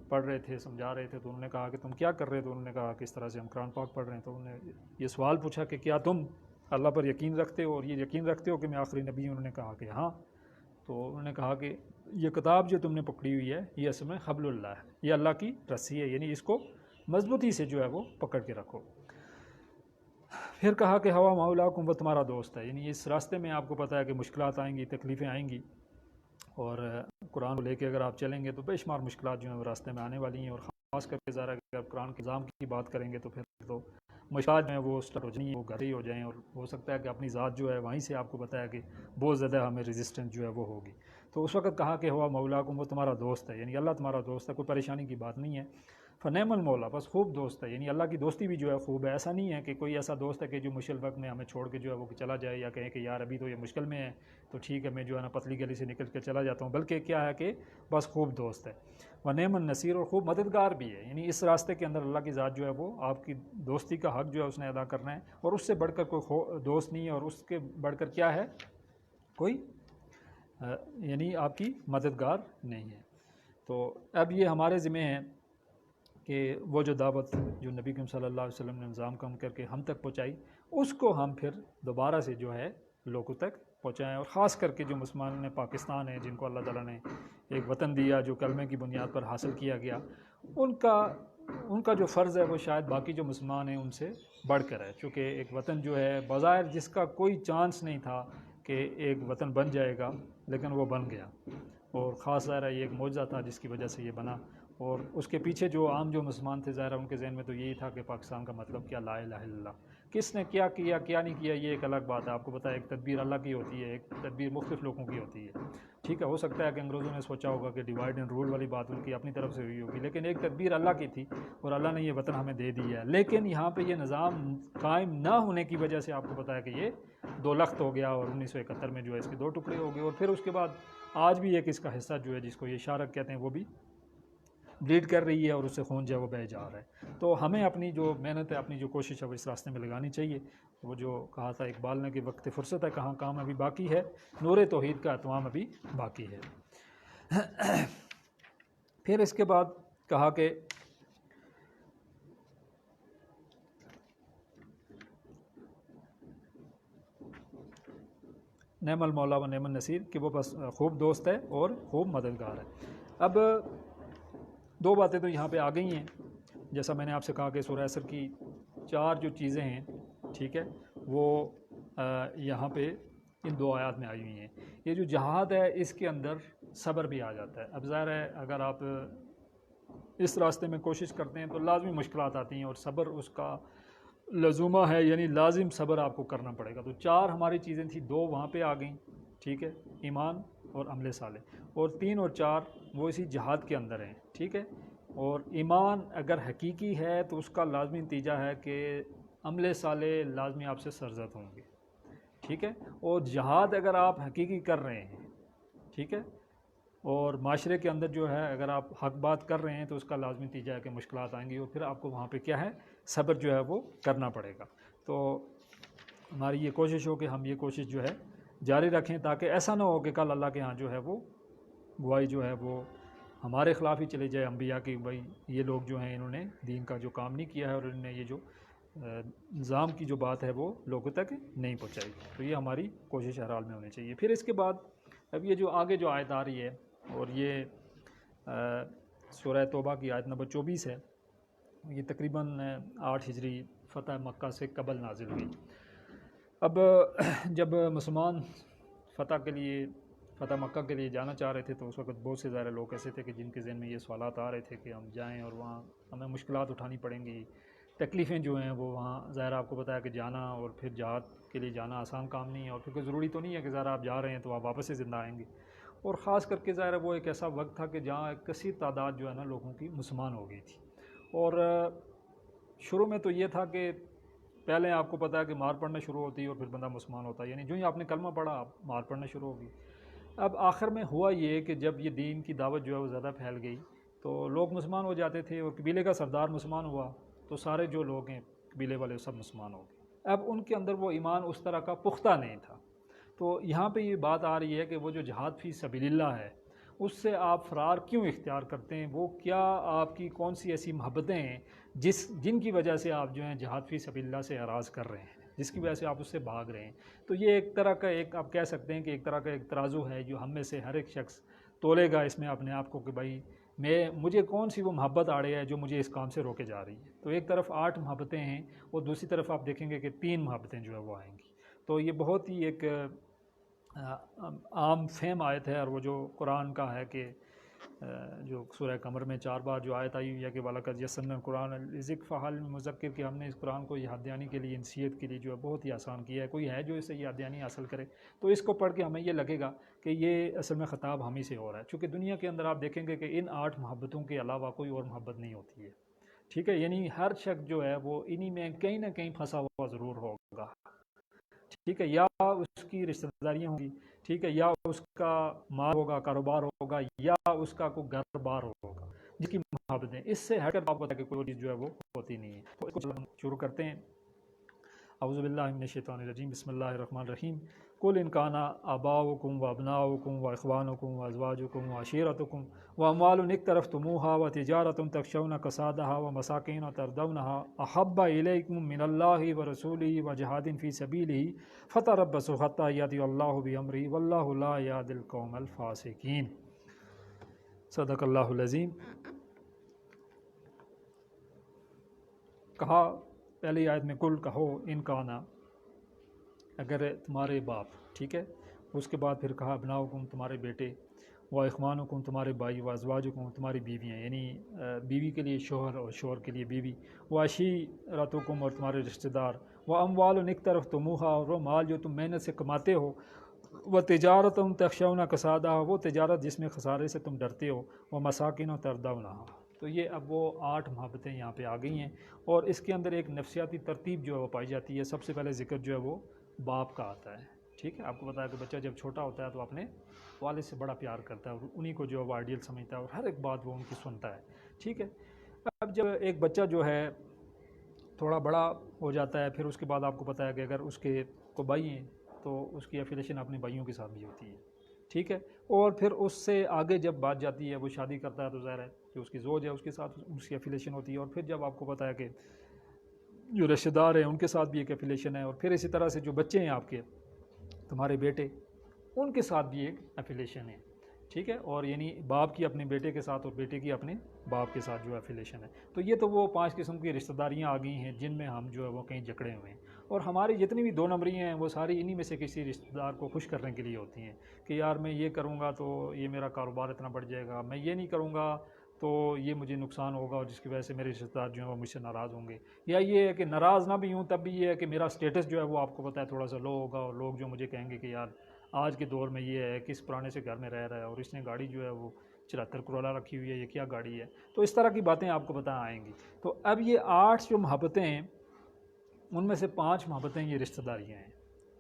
پڑھ رہے تھے، سمجھا رہے تھے، تو انہوں نے کہا کہ تم کیا کر رہے؟ تو انہوں نے کہا کہ اس طرح سے ہم قرآن پاک پڑھ رہے ہیں۔ تو انہوں نے یہ سوال پوچھا کہ کیا تم اللہ پر یقین رکھتے ہو، اور یہ یقین رکھتے ہو کہ میں آخری نبی ہوں؟ انہوں نے کہا کہ ہاں۔ تو انہوں نے کہا کہ یہ کتاب جو تم نے پکڑی ہوئی ہے یہ اصل میں حبل اللہ ہے، یہ اللہ کی رسی ہے، یعنی اس کو مضبوطی سے جو ہے وہ پکڑ کے رکھو۔ پھر کہا کہ ہوا مولاکم، وہ تمہارا دوست ہے، یعنی اس راستے میں آپ کو پتہ ہے کہ مشکلات آئیں گی، تکلیفیں آئیں گی، اور قرآن کو لے کے اگر آپ چلیں گے تو بے شمار مشکلات جو ہیں وہ راستے میں آنے والی ہیں، اور خاص کر کے ذرا اگر قرآن کے نظام کی بات کریں گے تو پھر تو مشکلات جو ہیں وہ اسٹارٹ ہو جائیں، وہ گھر ہی ہو جائیں، اور ہو سکتا ہے کہ اپنی ذات جو ہے وہیں سے آپ کو بتایا کہ بہت زیادہ ہمیں ریزسٹنس جو ہے وہ ہوگی۔ تو اس وقت کہا کہ ہوا مولاکم، وہ تمہارا دوست ہے، یعنی اللہ تمہارا دوست ہے، کوئی پریشانی کی بات نہیں ہے۔ فنعم المولا، بس خوب دوست ہے، یعنی اللہ کی دوستی بھی جو ہے خوب ہے۔ ایسا نہیں ہے کہ کوئی ایسا دوست ہے کہ جو مشکل وقت میں ہمیں چھوڑ کے جو ہے وہ چلا جائے، یا کہیں کہ یار ابھی تو یہ مشکل میں ہے تو ٹھیک ہے میں جو ہے نا پتلی گلی سے نکل کے چلا جاتا ہوں، بلکہ کیا ہے کہ بس خوب دوست ہے۔ ونعم النصیر، اور خوب مددگار بھی ہے، یعنی اس راستے کے اندر اللہ کی ذات جو ہے وہ آپ کی دوستی کا حق جو ہے اس نے ادا کرنا ہے، اور اس سے بڑھ کر کوئی دوست نہیں ہے، اور اس کے بڑھ کر کیا ہے؟ کوئی یعنی آپ کی مددگار نہیں ہے۔ تو اب یہ ہمارے ذمہ ہے کہ وہ جو دعوت جو نبی کریم صلی اللہ علیہ وسلم نے نظام کم کر کے ہم تک پہنچائی، اس کو ہم پھر دوبارہ سے جو ہے لوگوں تک پہنچائیں، اور خاص کر کے جو مسلمان پاکستان ہیں، جن کو اللہ تعالیٰ نے ایک وطن دیا جو کلمے کی بنیاد پر حاصل کیا گیا، ان کا جو فرض ہے وہ شاید باقی جو مسلمان ہیں ان سے بڑھ کر ہے، چونکہ ایک وطن جو ہے بظاہر جس کا کوئی چانس نہیں تھا کہ ایک وطن بن جائے گا، لیکن وہ بن گیا، اور خاص ظاہر ہے یہ ایک معجزہ تھا جس کی وجہ سے یہ بنا، اور اس کے پیچھے جو عام جو مسلمان تھے ظاہر ان کے ذہن میں تو یہی تھا کہ پاکستان کا مطلب کیا، لا الہ الا اللہ۔ کس نے کیا کیا نہیں کیا یہ ایک الگ بات ہے، آپ کو پتہ ہے ایک تدبیر اللہ کی ہوتی ہے، ایک تدبیر مختلف لوگوں کی ہوتی ہے، ٹھیک ہے، ہو سکتا ہے کہ انگریزوں نے سوچا ہوگا کہ ڈیوائڈ اینڈ رول والی بات ان کی اپنی طرف سے ہوئی ہوگی، لیکن ایک تدبیر اللہ کی تھی اور اللہ نے یہ وطن ہمیں دے دیا ہے۔ لیکن یہاں پہ یہ نظام قائم نہ ہونے کی وجہ سے آپ کو پتہ ہے کہ یہ دو لخت ہو گیا اور 1971 میں جو ہے اس کے دو ٹکڑے ہو گئے، اور پھر اس کے بعد آج بھی ایک اس کا حصہ جو ہے جس کو یہ شارک کہتے ہیں وہ بھی بلیڈ کر رہی ہے اور اس سے خون جو ہے وہ بہہ جا رہا ہے۔ تو ہمیں اپنی جو محنت ہے، اپنی جو کوشش ہے وہ اس راستے میں لگانی چاہیے۔ وہ جو کہا تھا اقبال نے کہ وقت فرصت ہے کہاں، کام ابھی باقی ہے، نور توحید کا اتمام ابھی باقی ہے۔ پھر اس کے بعد کہا کہ نعم المولا و نعم النصیر، کہ وہ بس خوب دوست ہے اور خوب مددگار ہے۔ اب دو باتیں تو یہاں پہ آ گئی ہیں، جیسا میں نے آپ سے کہا کہ سورہ عصر کی 4 جو چیزیں ہیں، ٹھیک ہے، وہ یہاں پہ ان 2 آیات میں آئی ہوئی ہیں۔ یہ جو جہاد ہے اس کے اندر صبر بھی آ جاتا ہے۔ اب ظاہر ہے اگر آپ اس راستے میں کوشش کرتے ہیں تو لازمی مشکلات آتی ہیں، اور صبر اس کا لزومہ ہے، یعنی لازم صبر آپ کو کرنا پڑے گا۔ تو 4 ہماری چیزیں تھیں، 2 وہاں پہ آ گئیں، ٹھیک ہے، ایمان اور عمل صالح، اور 3 اور 4 وہ اسی جہاد کے اندر ہیں، ٹھیک ہے۔ اور ایمان اگر حقیقی ہے تو اس کا لازمی نتیجہ ہے کہ عمل صالح لازمی آپ سے سرزد ہوں گے، ٹھیک ہے۔ اور جہاد اگر آپ حقیقی کر رہے ہیں، ٹھیک ہے، اور معاشرے کے اندر جو ہے اگر آپ حق بات کر رہے ہیں تو اس کا لازمی نتیجہ ہے کہ مشکلات آئیں گی، اور پھر آپ کو وہاں پہ کیا ہے، صبر جو ہے وہ کرنا پڑے گا۔ تو ہماری یہ کوشش ہو کہ ہم یہ کوشش جو ہے جاری رکھیں، تاکہ ایسا نہ ہو کہ کل اللہ کے ہاں جو ہے وہ گواہی جو ہے وہ ہمارے خلاف ہی چلے جائے انبیاء کی، بھائی یہ لوگ جو ہیں انہوں نے دین کا جو کام نہیں کیا ہے اور انہوں نے یہ جو نظام کی جو بات ہے وہ لوگوں تک نہیں پہنچائی۔ تو یہ ہماری کوشش ہر حال میں ہونی چاہیے۔ پھر اس کے بعد اب یہ جو آگے جو آیت آ رہی ہے، اور یہ سورہ توبہ کی آیت نمبر 24 ہے، یہ تقریباً 8 ہجری فتح مکہ سے قبل نازل ہوئی۔ اب جب مسلمان فتح مکہ کے لیے جانا چاہ رہے تھے تو اس وقت بہت سے ظاہر لوگ ایسے تھے کہ جن کے ذہن میں یہ سوالات آ رہے تھے کہ ہم جائیں اور وہاں ہمیں مشکلات اٹھانی پڑیں گی، تکلیفیں جو ہیں وہ وہاں ظاہر آپ کو بتایا کہ جانا اور پھر جہاد کے لیے جانا آسان کام نہیں ہے، اور پھر کوئی ضروری تو نہیں ہے کہ ظاہر آپ جا رہے ہیں تو آپ واپس سے زندہ آئیں گے، اور خاص کر کے ظاہر وہ ایک ایسا وقت تھا کہ جہاں ایک کثیر تعداد جو ہے نا لوگوں کی مسلمان ہو گئی تھی۔ اور شروع میں تو یہ تھا کہ پہلے آپ کو پتہ ہے کہ مار پڑنا شروع ہوتی ہے اور پھر بندہ مسلمان ہوتا ہے، یعنی جو ہی آپ نے کلمہ پڑھا آپ مار پڑنا شروع ہوگی۔ اب آخر میں ہوا یہ کہ جب یہ دین کی دعوت جو ہے وہ زیادہ پھیل گئی تو لوگ مسلمان ہو جاتے تھے، اور قبیلے کا سردار مسلمان ہوا تو سارے جو لوگ ہیں قبیلے والے سب مسلمان ہو گئے۔ اب ان کے اندر وہ ایمان اس طرح کا پختہ نہیں تھا۔ تو یہاں پہ یہ بات آ رہی ہے کہ وہ جو جہاد فی سبیل اللہ ہے اس سے آپ فرار کیوں اختیار کرتے ہیں، وہ کیا آپ کی کون سی ایسی محبتیں ہیں جن کی وجہ سے آپ جو ہیں جہاد فی سبیل اللہ سے اعراض کر رہے ہیں، جس کی وجہ سے آپ اس سے بھاگ رہے ہیں۔ تو یہ ایک طرح کا آپ کہہ سکتے ہیں کہ ایک طرح کا ایک ترازو ہے جو ہم میں سے ہر ایک شخص تولے گا اس میں اپنے آپ کو کہ بھائی مجھے کون سی وہ محبت آڑے ہے جو مجھے اس کام سے روکے جا رہی ہے۔ تو ایک طرف 8 محبتیں ہیں اور دوسری طرف آپ دیکھیں گے کہ 3 محبتیں جو ہے وہ آئیں گی۔ تو یہ بہت ہی ایک عام فہم آیت ہے، اور وہ جو قرآن کا ہے کہ جو سورہ قمر میں 4 بار جو آیت آئی ہوئی ہے کہ وَلَقَدْ يَسَّرْنَا الْقُرْآنَ لِلذِّكْرِ فَهَلْ مِن مُّدَّكِرٍ، کہ ہم نے اس قرآن کو یاددہانی کے لیے، نصیحت کے لیے جو ہے بہت ہی آسان کیا ہے، کوئی ہے جو اسے یاددہانی حاصل کرے؟ تو اس کو پڑھ کے ہمیں یہ لگے گا کہ یہ اصل میں خطاب ہم ہی سے ہو رہا ہے، چونکہ دنیا کے اندر آپ دیکھیں گے کہ ان 8 محبتوں کے علاوہ کوئی اور محبت نہیں ہوتی ہے، ٹھیک ہے، یعنی ہر شخص جو ہے وہ انہی میں کہیں نہ کہیں پھنسا ہوا ضرور ہوگا، ٹھیک ہے، یا اس کی رشتہ داریاں ہوں گی، ٹھیک ہے، یا اس کا مال ہوگا، کاروبار ہوگا، یا اس کا کوئی گھر بار ہوگا جس کی محبتیں اس سے ہٹ کر آپ کو پتہ ہے کہ کوئی چیز جو ہے وہ ہوتی نہیں ہے۔ تو اس کو شروع کرتے ہیں۔ اعوذ باللہ من الشیطان الرجیم، بسم اللہ الرحمن الرحیم۔ قل ان کان آباؤکم وابناؤکم واخوانکم وازواجکم وعشیرتکم واموال اقترفتموها وتجارۃ تخشون کسادها ومساکین ترضونها احب الیکم من اللہ ورسولہ وجہاد فی سبیلہ فتربصوا حتی یأتی اللہ بامرہ واللہ لا یہدی القوم الفاسقین۔ صدق اللہ العظیم۔ کہا پہلی آیت میں کل کہو ان کانا، اگر تمہارے باپ، ٹھیک ہے، اس کے بعد پھر کہا ابناؤکم تمہارے بیٹے، و اخوانکم تمہارے بھائی، و ازواجکم تمہاری بیویاں، یعنی بیوی کے لیے شوہر اور شوہر کے لیے بیوی، و عشیرتکم اور تمہارے رشتہ دار، و اموال اقترفتموها اور وہ مال جو تم محنت سے کماتے ہو، و تجارتم تخشون کسادہ، وہ تجارت جس میں خسارے سے تم ڈرتے ہو، وہ مساکن و تردونہا۔ تو یہ اب وہ 8 محبتیں یہاں پہ آ گئی ہیں، اور اس کے اندر ایک نفسیاتی ترتیب جو ہے وہ پائی جاتی ہے۔ سب سے پہلے ذکر جو ہے وہ باپ کا آتا ہے، ٹھیک ہے۔ آپ کو پتا ہے کہ بچہ جب چھوٹا ہوتا ہے تو اپنے والد سے بڑا پیار کرتا ہے، اور انہی کو جو ہے وہ آئیڈیل سمجھتا ہے، اور ہر ایک بات وہ ان کی سنتا ہے، ٹھیک ہے۔ اب جب ایک بچہ جو ہے تھوڑا بڑا ہو جاتا ہے، پھر اس کے بعد آپ کو پتا ہے کہ اگر اس کے کو بھائی ہیں تو اس کی ایفیلیشن اپنے بھائیوں کے ساتھ بھی ہوتی ہے، ٹھیک ہے۔ اور پھر اس سے آگے جب بات جاتی ہے، وہ شادی کرتا ہے تو ظاہر ہے جو اس کی زوج ہے اس کے ساتھ اس کی ایفیلیشن ہوتی ہے، اور پھر جب آپ کو پتا ہے کہ جو رشتہ دار ہیں ان کے ساتھ بھی ایک ایفیلیشن ہے، اور پھر اسی طرح سے جو بچے ہیں آپ کے تمہارے بیٹے ان کے ساتھ بھی ایک ایفیلیشن ہے، ٹھیک ہے۔ اور یعنی باپ کی اپنے بیٹے کے ساتھ اور بیٹے کی اپنے باپ کے ساتھ جو ایفیلیشن ہے۔ تو یہ تو وہ 5 قسم کی رشتہ داریاں آ گئی ہیں جن میں ہم جو ہے وہ کہیں جکڑے ہوئے ہیں، اور ہماری جتنی بھی 2 نمبری ہیں وہ ساری انہی میں سے کسی رشتہ دار کو خوش کرنے کے لیے ہوتی ہیں کہ یار میں یہ کروں گا تو یہ میرا کاروبار اتنا بڑھ جائے گا، میں یہ نہیں کروں گا تو یہ مجھے نقصان ہوگا، اور جس کی وجہ سے میرے رشتہ دار جو ہیں وہ مجھ سے ناراض ہوں گے، یا یہ ہے کہ ناراض نہ بھی ہوں تب بھی یہ ہے کہ میرا سٹیٹس جو ہے وہ آپ کو پتہ ہے تھوڑا سا لو ہوگا، اور لوگ جو مجھے کہیں گے کہ یار آج کے دور میں یہ ہے کس پرانے سے گھر میں رہ رہا ہے، اور اس نے گاڑی جو ہے وہ 74 کرولا رکھی ہوئی ہے، یہ کیا گاڑی ہے۔ تو اس طرح کی باتیں آپ کو پتہ آئیں گی۔ تو اب یہ 8 جو محبتیں ہیں ان میں سے 5 محبتیں یہ رشتہ داریاں ہیں،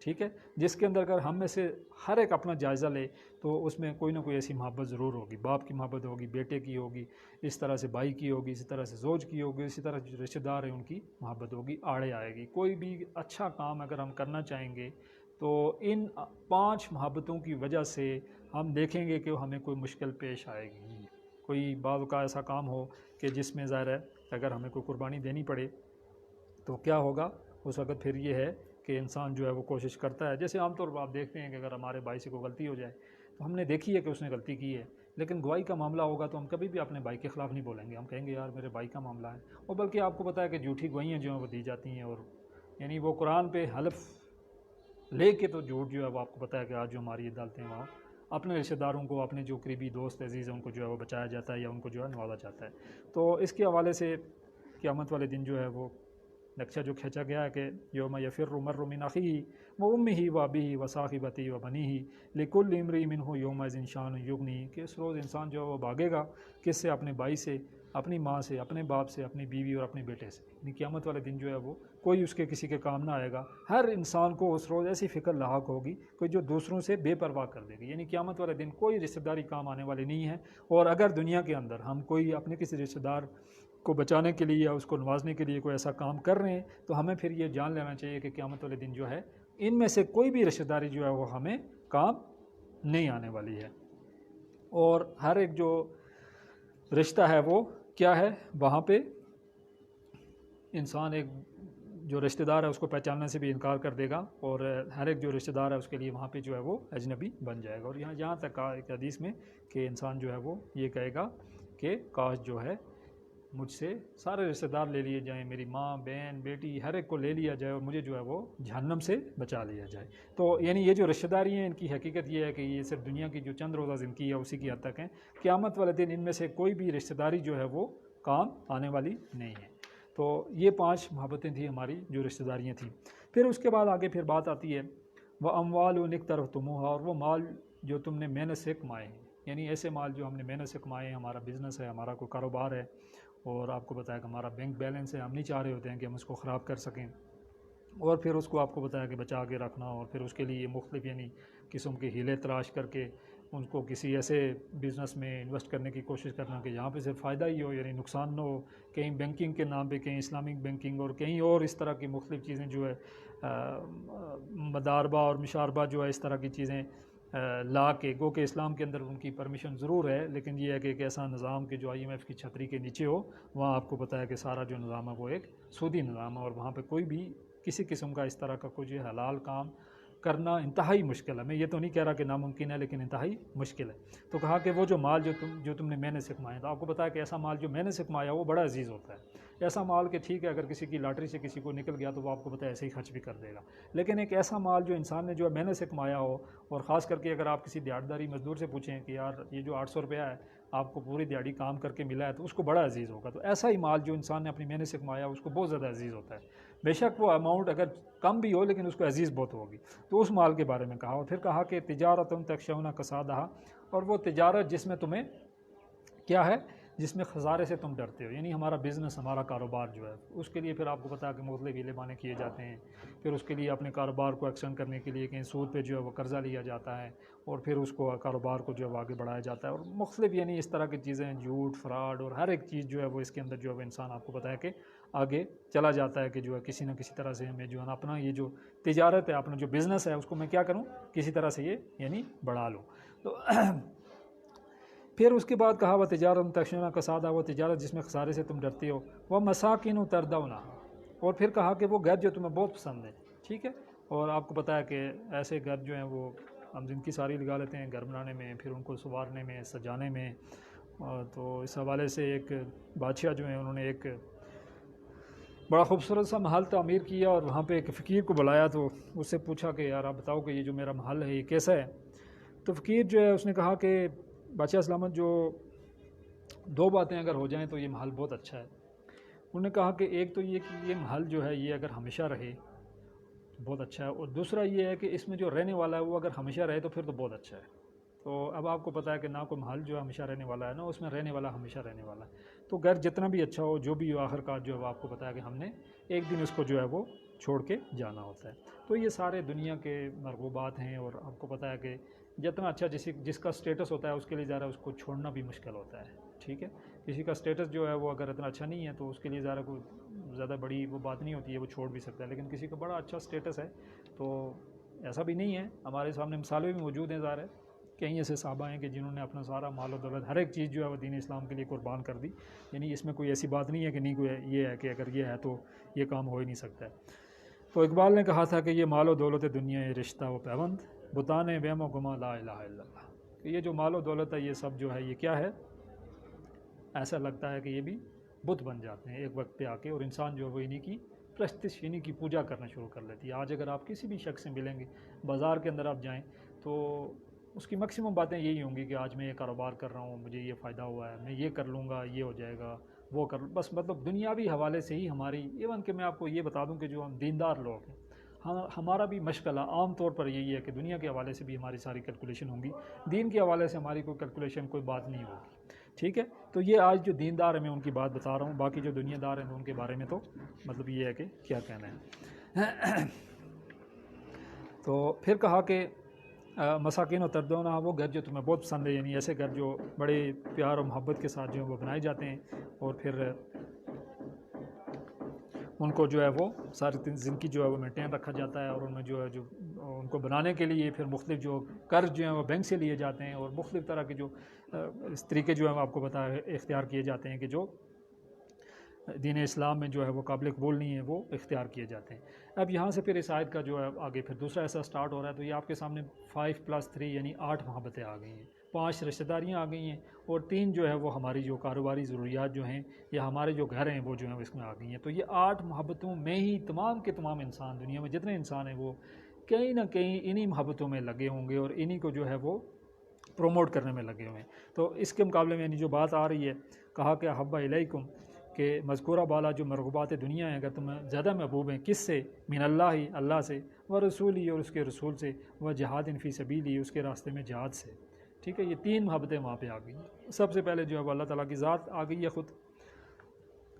ٹھیک ہے، جس کے اندر اگر ہم میں سے ہر ایک اپنا جائزہ لے تو اس میں کوئی نہ کوئی ایسی محبت ضرور ہوگی۔ باپ کی محبت ہوگی، بیٹے کی ہوگی، اس طرح سے بھائی کی ہوگی، اسی طرح سے زوج کی ہوگی، اسی طرح جو رشتہ دار ہیں ان کی محبت ہوگی، آڑے آئے گی۔ کوئی بھی اچھا کام اگر ہم کرنا چاہیں گے تو ان 5 محبتوں کی وجہ سے ہم دیکھیں گے کہ ہمیں کوئی مشکل پیش آئے گی۔ کوئی بعض کا ایسا کام ہو کہ جس میں ظاہر ہے اگر ہمیں کوئی قربانی دینی پڑے تو کیا ہوگا اس وقت؟ پھر یہ ہے کہ انسان جو ہے وہ کوشش کرتا ہے، جیسے عام طور پر آپ دیکھتے ہیں کہ اگر ہمارے بھائی سے کوئی غلطی ہو جائے تو ہم نے دیکھی ہے کہ اس نے غلطی کی ہے، لیکن گواہی کا معاملہ ہوگا تو ہم کبھی بھی اپنے بھائی کے خلاف نہیں بولیں گے، ہم کہیں گے یار میرے بھائی کا معاملہ ہے۔ اور بلکہ آپ کو پتہ ہے کہ جھوٹی گواہیاں جو ہیں وہ دی جاتی ہیں، اور یعنی وہ قرآن پہ حلف لے کے تو جھوٹ جو ہے وہ آپ کو پتہ ہے کہ آج جو ہماری عدالتیں وہاں اپنے رشتہ داروں کو، اپنے جو قریبی دوست عزیز ہیں ان کو جو ہے وہ بچایا جاتا ہے یا ان کو جو ہے نوازا جاتا ہے۔ تو اس کے حوالے سے قیامت والے دن جو ہے وہ نقشہ جو کھینچا گیا ہے کہ یوم یفر المرء من اخیہ و امہ و ابیہ و صاحبتہ و بنیہ لکل امرئ منہ یومئذ شأن یغنیہ، کہ اس روز انسان جو ہے وہ بھاگے گا کس سے؟ اپنے بھائی سے، اپنی ماں سے، اپنے باپ سے، اپنی بیوی اور اپنے بیٹے سے۔ یعنی قیامت والے دن جو ہے وہ کوئی اس کے کسی کے کام نہ آئے گا۔ ہر انسان کو اس روز ایسی فکر لاحق ہوگی کوئی جو دوسروں سے بے پرواہ کر دے گی۔ یعنی قیامت والے دن کوئی رشتہ داری کام آنے والی نہیں ہے، اور اگر دنیا کے اندر ہم کوئی اپنے کسی رشتہ دار کو بچانے کے لیے یا اس کو نوازنے کے لیے کوئی ایسا کام کر رہے ہیں تو ہمیں پھر یہ جان لینا چاہیے کہ قیامت والے دن جو ہے ان میں سے کوئی بھی رشتہ داری جو ہے وہ ہمیں کام نہیں آنے والی ہے۔ اور ہر ایک جو رشتہ ہے وہ کیا ہے، وہاں پہ انسان ایک جو رشتہ دار ہے اس کو پہچاننے سے بھی انکار کر دے گا، اور ہر ایک جو رشتہ دار ہے اس کے لیے وہاں پہ جو ہے وہ اجنبی بن جائے گا۔ اور یہاں تک کہا ایک حدیث میں کہ انسان جو ہے وہ یہ کہے گا کہ کاش جو ہے مجھ سے سارے رشتہ دار لے لیے جائیں، میری ماں، بہن، بیٹی، ہر ایک کو لے لیا جائے، اور مجھے جو ہے وہ جہنم سے بچا لیا جائے۔ تو یعنی یہ جو رشتہ داری ہیں ان کی حقیقت یہ ہے کہ یہ صرف دنیا کی جو چند روزہ زندگی ہے اسی کی حد تک ہیں، قیامت والے دن ان میں سے کوئی بھی رشتہ داری جو ہے وہ کام آنے والی نہیں ہے۔ تو یہ 5 محبتیں تھیں ہماری جو رشتہ داریاں تھیں۔ پھر اس کے بعد آگے پھر بات آتی ہے وَأَمْوَالٌ اقْتَرَفْتُمُوهَا، اور وہ مال جو تم نے محنت سے کمائے ہیں، یعنی ایسے مال جو ہم نے محنت سے کمائے ہیں، ہمارا بزنس ہے، ہمارا کوئی کاروبار ہے، اور آپ کو بتایا کہ ہمارا بینک بیلنس ہے، ہم نہیں چاہ رہے ہوتے ہیں کہ ہم اس کو خراب کر سکیں، اور پھر اس کو آپ کو بتایا کہ بچا کے رکھنا، اور پھر اس کے لیے مختلف یعنی قسم کے ہیلے تراش کر کے ان کو کسی ایسے بزنس میں انویسٹ کرنے کی کوشش کرنا کہ یہاں پہ صرف فائدہ ہی ہو، یعنی نقصان نہ ہو، کہیں بینکنگ کے نام پہ کہیں اسلامک بینکنگ اور کہیں اور اس طرح کی مختلف چیزیں جو ہے مداربہ اور مشاربہ جو ہے اس طرح کی چیزیں لا کے، گو کہ اسلام کے اندر ان کی پرمیشن ضرور ہے، لیکن یہ ہے کہ ایک ایسا نظام کہ جو IMF کی چھتری کے نیچے ہو، وہاں آپ کو پتہ ہے کہ سارا جو نظام ہے وہ ایک سودی نظام ہے، اور وہاں پہ کوئی بھی کسی قسم کا اس طرح کا کوئی حلال کام کرنا انتہائی مشکل ہے۔ میں یہ تو نہیں کہہ رہا کہ ناممکن ہے، لیکن انتہائی مشکل ہے۔ تو کہا کہ وہ جو مال جو تم نے محنت سے کمایا، تو آپ کو پتا ہے کہ ایسا مال جو محنت سے کمایا وہ بڑا عزیز ہوتا ہے۔ ایسا مال کہ ٹھیک ہے اگر کسی کی لاٹری سے کسی کو نکل گیا تو وہ آپ کو پتہ ہے ایسے ہی خرچ بھی کر دے گا، لیکن ایک ایسا مال جو انسان نے جو ہے محنت سے کمایا ہو، اور خاص کر کے اگر آپ کسی دیہاتداری مزدور سے پوچھیں کہ یار یہ جو 800 روپیہ ہے آپ کو پوری دیہڑی کام کر کے ملا ہے تو اس کو بڑا عزیز ہوگا. تو ایسا ہی مال جو انسان نے اپنی محنت سے کمایا اس کو بہت زیادہ عزیز ہوتا ہے. بے شک وہ اماؤنٹ اگر کم بھی ہو لیکن اس کو عزیز بہت ہوگی. تو اس مال کے بارے میں کہا. اور پھر کہا کہ تجارت تخشون کسادہا، اور وہ تجارت جس میں تمہیں کیا ہے، جس میں خسارے سے تم ڈرتے ہو. یعنی ہمارا بزنس، ہمارا کاروبار جو ہے اس کے لیے پھر آپ کو پتا ہے کہ مختلف ہیلے بانے کیے جاتے ہیں. پھر اس کے لیے اپنے کاروبار کو ایکسٹینڈ کرنے کے لیے کہیں سود پہ جو ہے وہ قرضہ لیا جاتا ہے اور پھر اس کو کاروبار کو جو ہے آگے بڑھایا جاتا ہے. اور مختلف یعنی اس طرح کی چیزیں، جھوٹ، فراڈ اور ہر ایک چیز جو ہے وہ اس کے اندر جو ہے انسان آپ کو پتا ہے کہ آگے چلا جاتا ہے کہ جو ہے کسی نہ کسی طرح سے ہمیں جو ہے نا اپنا یہ جو تجارت ہے، اپنا جو بزنس ہے اس کو میں کیا کروں، کسی طرح سے یہ یعنی بڑھا لوں. تو پھر اس کے بعد کہا وہ تجارت تخشون کسادہا، وہ تجارت جس میں خسارے سے تم ڈرتے ہو. وہ مساکن تردونہا، اور پھر کہا کہ وہ گھر جو تمہیں بہت پسند ہے. ٹھیک ہے. اور آپ کو پتہ ہے کہ ایسے گھر جو ہیں وہ ہم جن کی ساری لگا لیتے ہیں گھر بنانے میں، پھر ان کو سنوارنے میں، سجانے میں. تو اس حوالے سے ایک بادشاہ جو ہیں انہوں نے ایک بڑا خوبصورت سا محل تعمیر کیا اور وہاں پہ ایک فقیر کو بلایا. تو اس سے پوچھا کہ یار آپ بتاؤ کہ یہ جو میرا محل ہے یہ کیسا ہے. تو فقیر جو ہے اس نے کہا کہ بادشاہ سلامت، جو دو باتیں اگر ہو جائیں تو یہ محل بہت اچھا ہے. انہوں نے کہا کہ ایک تو یہ کہ یہ محل جو ہے یہ اگر ہمیشہ رہے تو بہت اچھا ہے، اور دوسرا یہ ہے کہ اس میں جو رہنے والا ہے وہ اگر ہمیشہ رہے تو پھر تو بہت اچھا ہے. تو اب آپ کو پتہ ہے کہ نہ کوئی محل جو ہے ہمیشہ رہنے والا ہے، نہ اس میں رہنے والا ہمیشہ رہنے والا ہے. تو گھر جتنا بھی اچھا ہو، جو بھی ہو، آخر کار جو ہے آپ کو پتہ ہے کہ ہم نے ایک دن اس کو جو ہے وہ چھوڑ کے جانا ہوتا ہے. تو یہ سارے دنیا کے مرغوبات ہیں، اور آپ کو پتہ ہے کہ جتنا اچھا جس کا سٹیٹس ہوتا ہے اس کے لیے ذرا اس کو چھوڑنا بھی مشکل ہوتا ہے. ٹھیک ہے. کسی کا سٹیٹس جو ہے وہ اگر اتنا اچھا نہیں ہے تو اس کے لیے ذرا کوئی زیادہ بڑی وہ بات نہیں ہوتی ہے، وہ چھوڑ بھی سکتا ہے. لیکن کسی کا بڑا اچھا سٹیٹس ہے تو ایسا بھی نہیں ہے. ہمارے سامنے مثالیں بھی موجود ہیں، ظاہر ہے کہیں ایسے صحابہ ہیں کہ جنہوں نے اپنا سارا مال و دولت، ہر ایک چیز جو ہے وہ دین اسلام کے لیے قربان کر دی. یعنی اس میں کوئی ایسی بات نہیں ہے کہ نہیں کوئی یہ ہے کہ اگر یہ ہے تو یہ کام ہو ہی نہیں سکتا ہے. تو اقبال نے کہا تھا کہ یہ مال و دولت دنیا یہ رشتہ و پیوند، بتان وہم و گما لا الہ الا اللہ. کہ یہ جو مال و دولت ہے یہ سب جو ہے یہ کیا ہے، ایسا لگتا ہے کہ یہ بھی بت بن جاتے ہیں ایک وقت پہ آ کے، اور انسان جو ہے وہ انہیں کی پرستش، انہیں کی پوجا کرنا شروع کر لیتی ہے. آج اگر آپ کسی بھی شخص سے ملیں گے، بازار کے اندر آپ جائیں تو اس کی میکسیمم باتیں یہی ہوں گی کہ آج میں یہ کاروبار کر رہا ہوں، مجھے یہ فائدہ ہوا ہے، میں یہ کر لوں گا، یہ ہو جائے گا، وہ کر، بس مطلب دنیاوی حوالے سے ہی ہماری. ایون کہ میں آپ کو یہ بتا دوں کہ جو ہم دیندار لوگ ہیں، ہمارا بھی مشغلہ عام طور پر یہی ہے کہ دنیا کے حوالے سے بھی ہماری ساری کیلکولیشن ہوں گی، دین کے حوالے سے ہماری کوئی کیلکولیشن، کوئی بات نہیں ہوگی. ٹھیک ہے. تو یہ آج جو دیندار ہیں میں ان کی بات بتا رہا ہوں، باقی جو دنیا دار ہیں تو ان کے بارے میں تو مطلب یہ ہے کہ کیا کہنا ہے. تو پھر کہا کہ مساکین و تردونہا، وہ گھر جو تمہیں بہت پسند ہے، یعنی ایسے گھر جو بڑے پیار و محبت کے ساتھ جو ہے وہ بنائے جاتے ہیں، اور پھر ان کو جو ہے وہ ساری زندگی جو ہے وہ مینٹین رکھا جاتا ہے. اور ان میں جو ہے جو ان کو بنانے کے لیے پھر مختلف جو قرض جو ہیں وہ بینک سے لیے جاتے ہیں، اور مختلف طرح کے جو اس طریقے جو ہیں وہ آپ کو پتہ ہے اختیار کیے جاتے ہیں کہ جو دین اسلام میں جو ہے وہ قابل قبول نہیں ہے، وہ اختیار کیے جاتے ہیں. اب یہاں سے پھر اس آیت کا جو ہے آگے پھر دوسرا ایسا سٹارٹ ہو رہا ہے. تو یہ آپ کے سامنے 5+3 یعنی 8 محبتیں آ گئی ہیں، 5 رشتہ داریاں آ گئی ہیں، اور 3 جو ہے وہ ہماری جو کاروباری ضروریات جو ہیں یا ہمارے جو گھر ہیں وہ جو ہیں اس میں آ گئی ہیں. تو یہ 8 محبتوں میں ہی تمام کے تمام انسان، دنیا میں جتنے انسان ہیں وہ کہیں نہ کہیں انہی محبتوں میں لگے ہوں گے، اور انہی کو جو ہے وہ پروموٹ کرنے میں لگے ہوئے ہیں. تو اس کے مقابلے میں یعنی جو بات آ رہی ہے، کہا کہ احب الیکم، کہ مذکورہ بالا جو مرغوبات دنیا ہیں اگر تمہیں زیادہ محبوب ہیں، کس سے؟ من اللہ ہی، اللہ سے، و رسول ہی، اور اس کے رسول سے، و جہاد فی سبیل ہی، اس کے راستے میں جہاد سے. ٹھیک ہے. یہ 3 محبتیں وہاں پہ آ گئی. سب سے پہلے جو ہے وہ اللہ تعالیٰ کی ذات آ گئی ہے خود،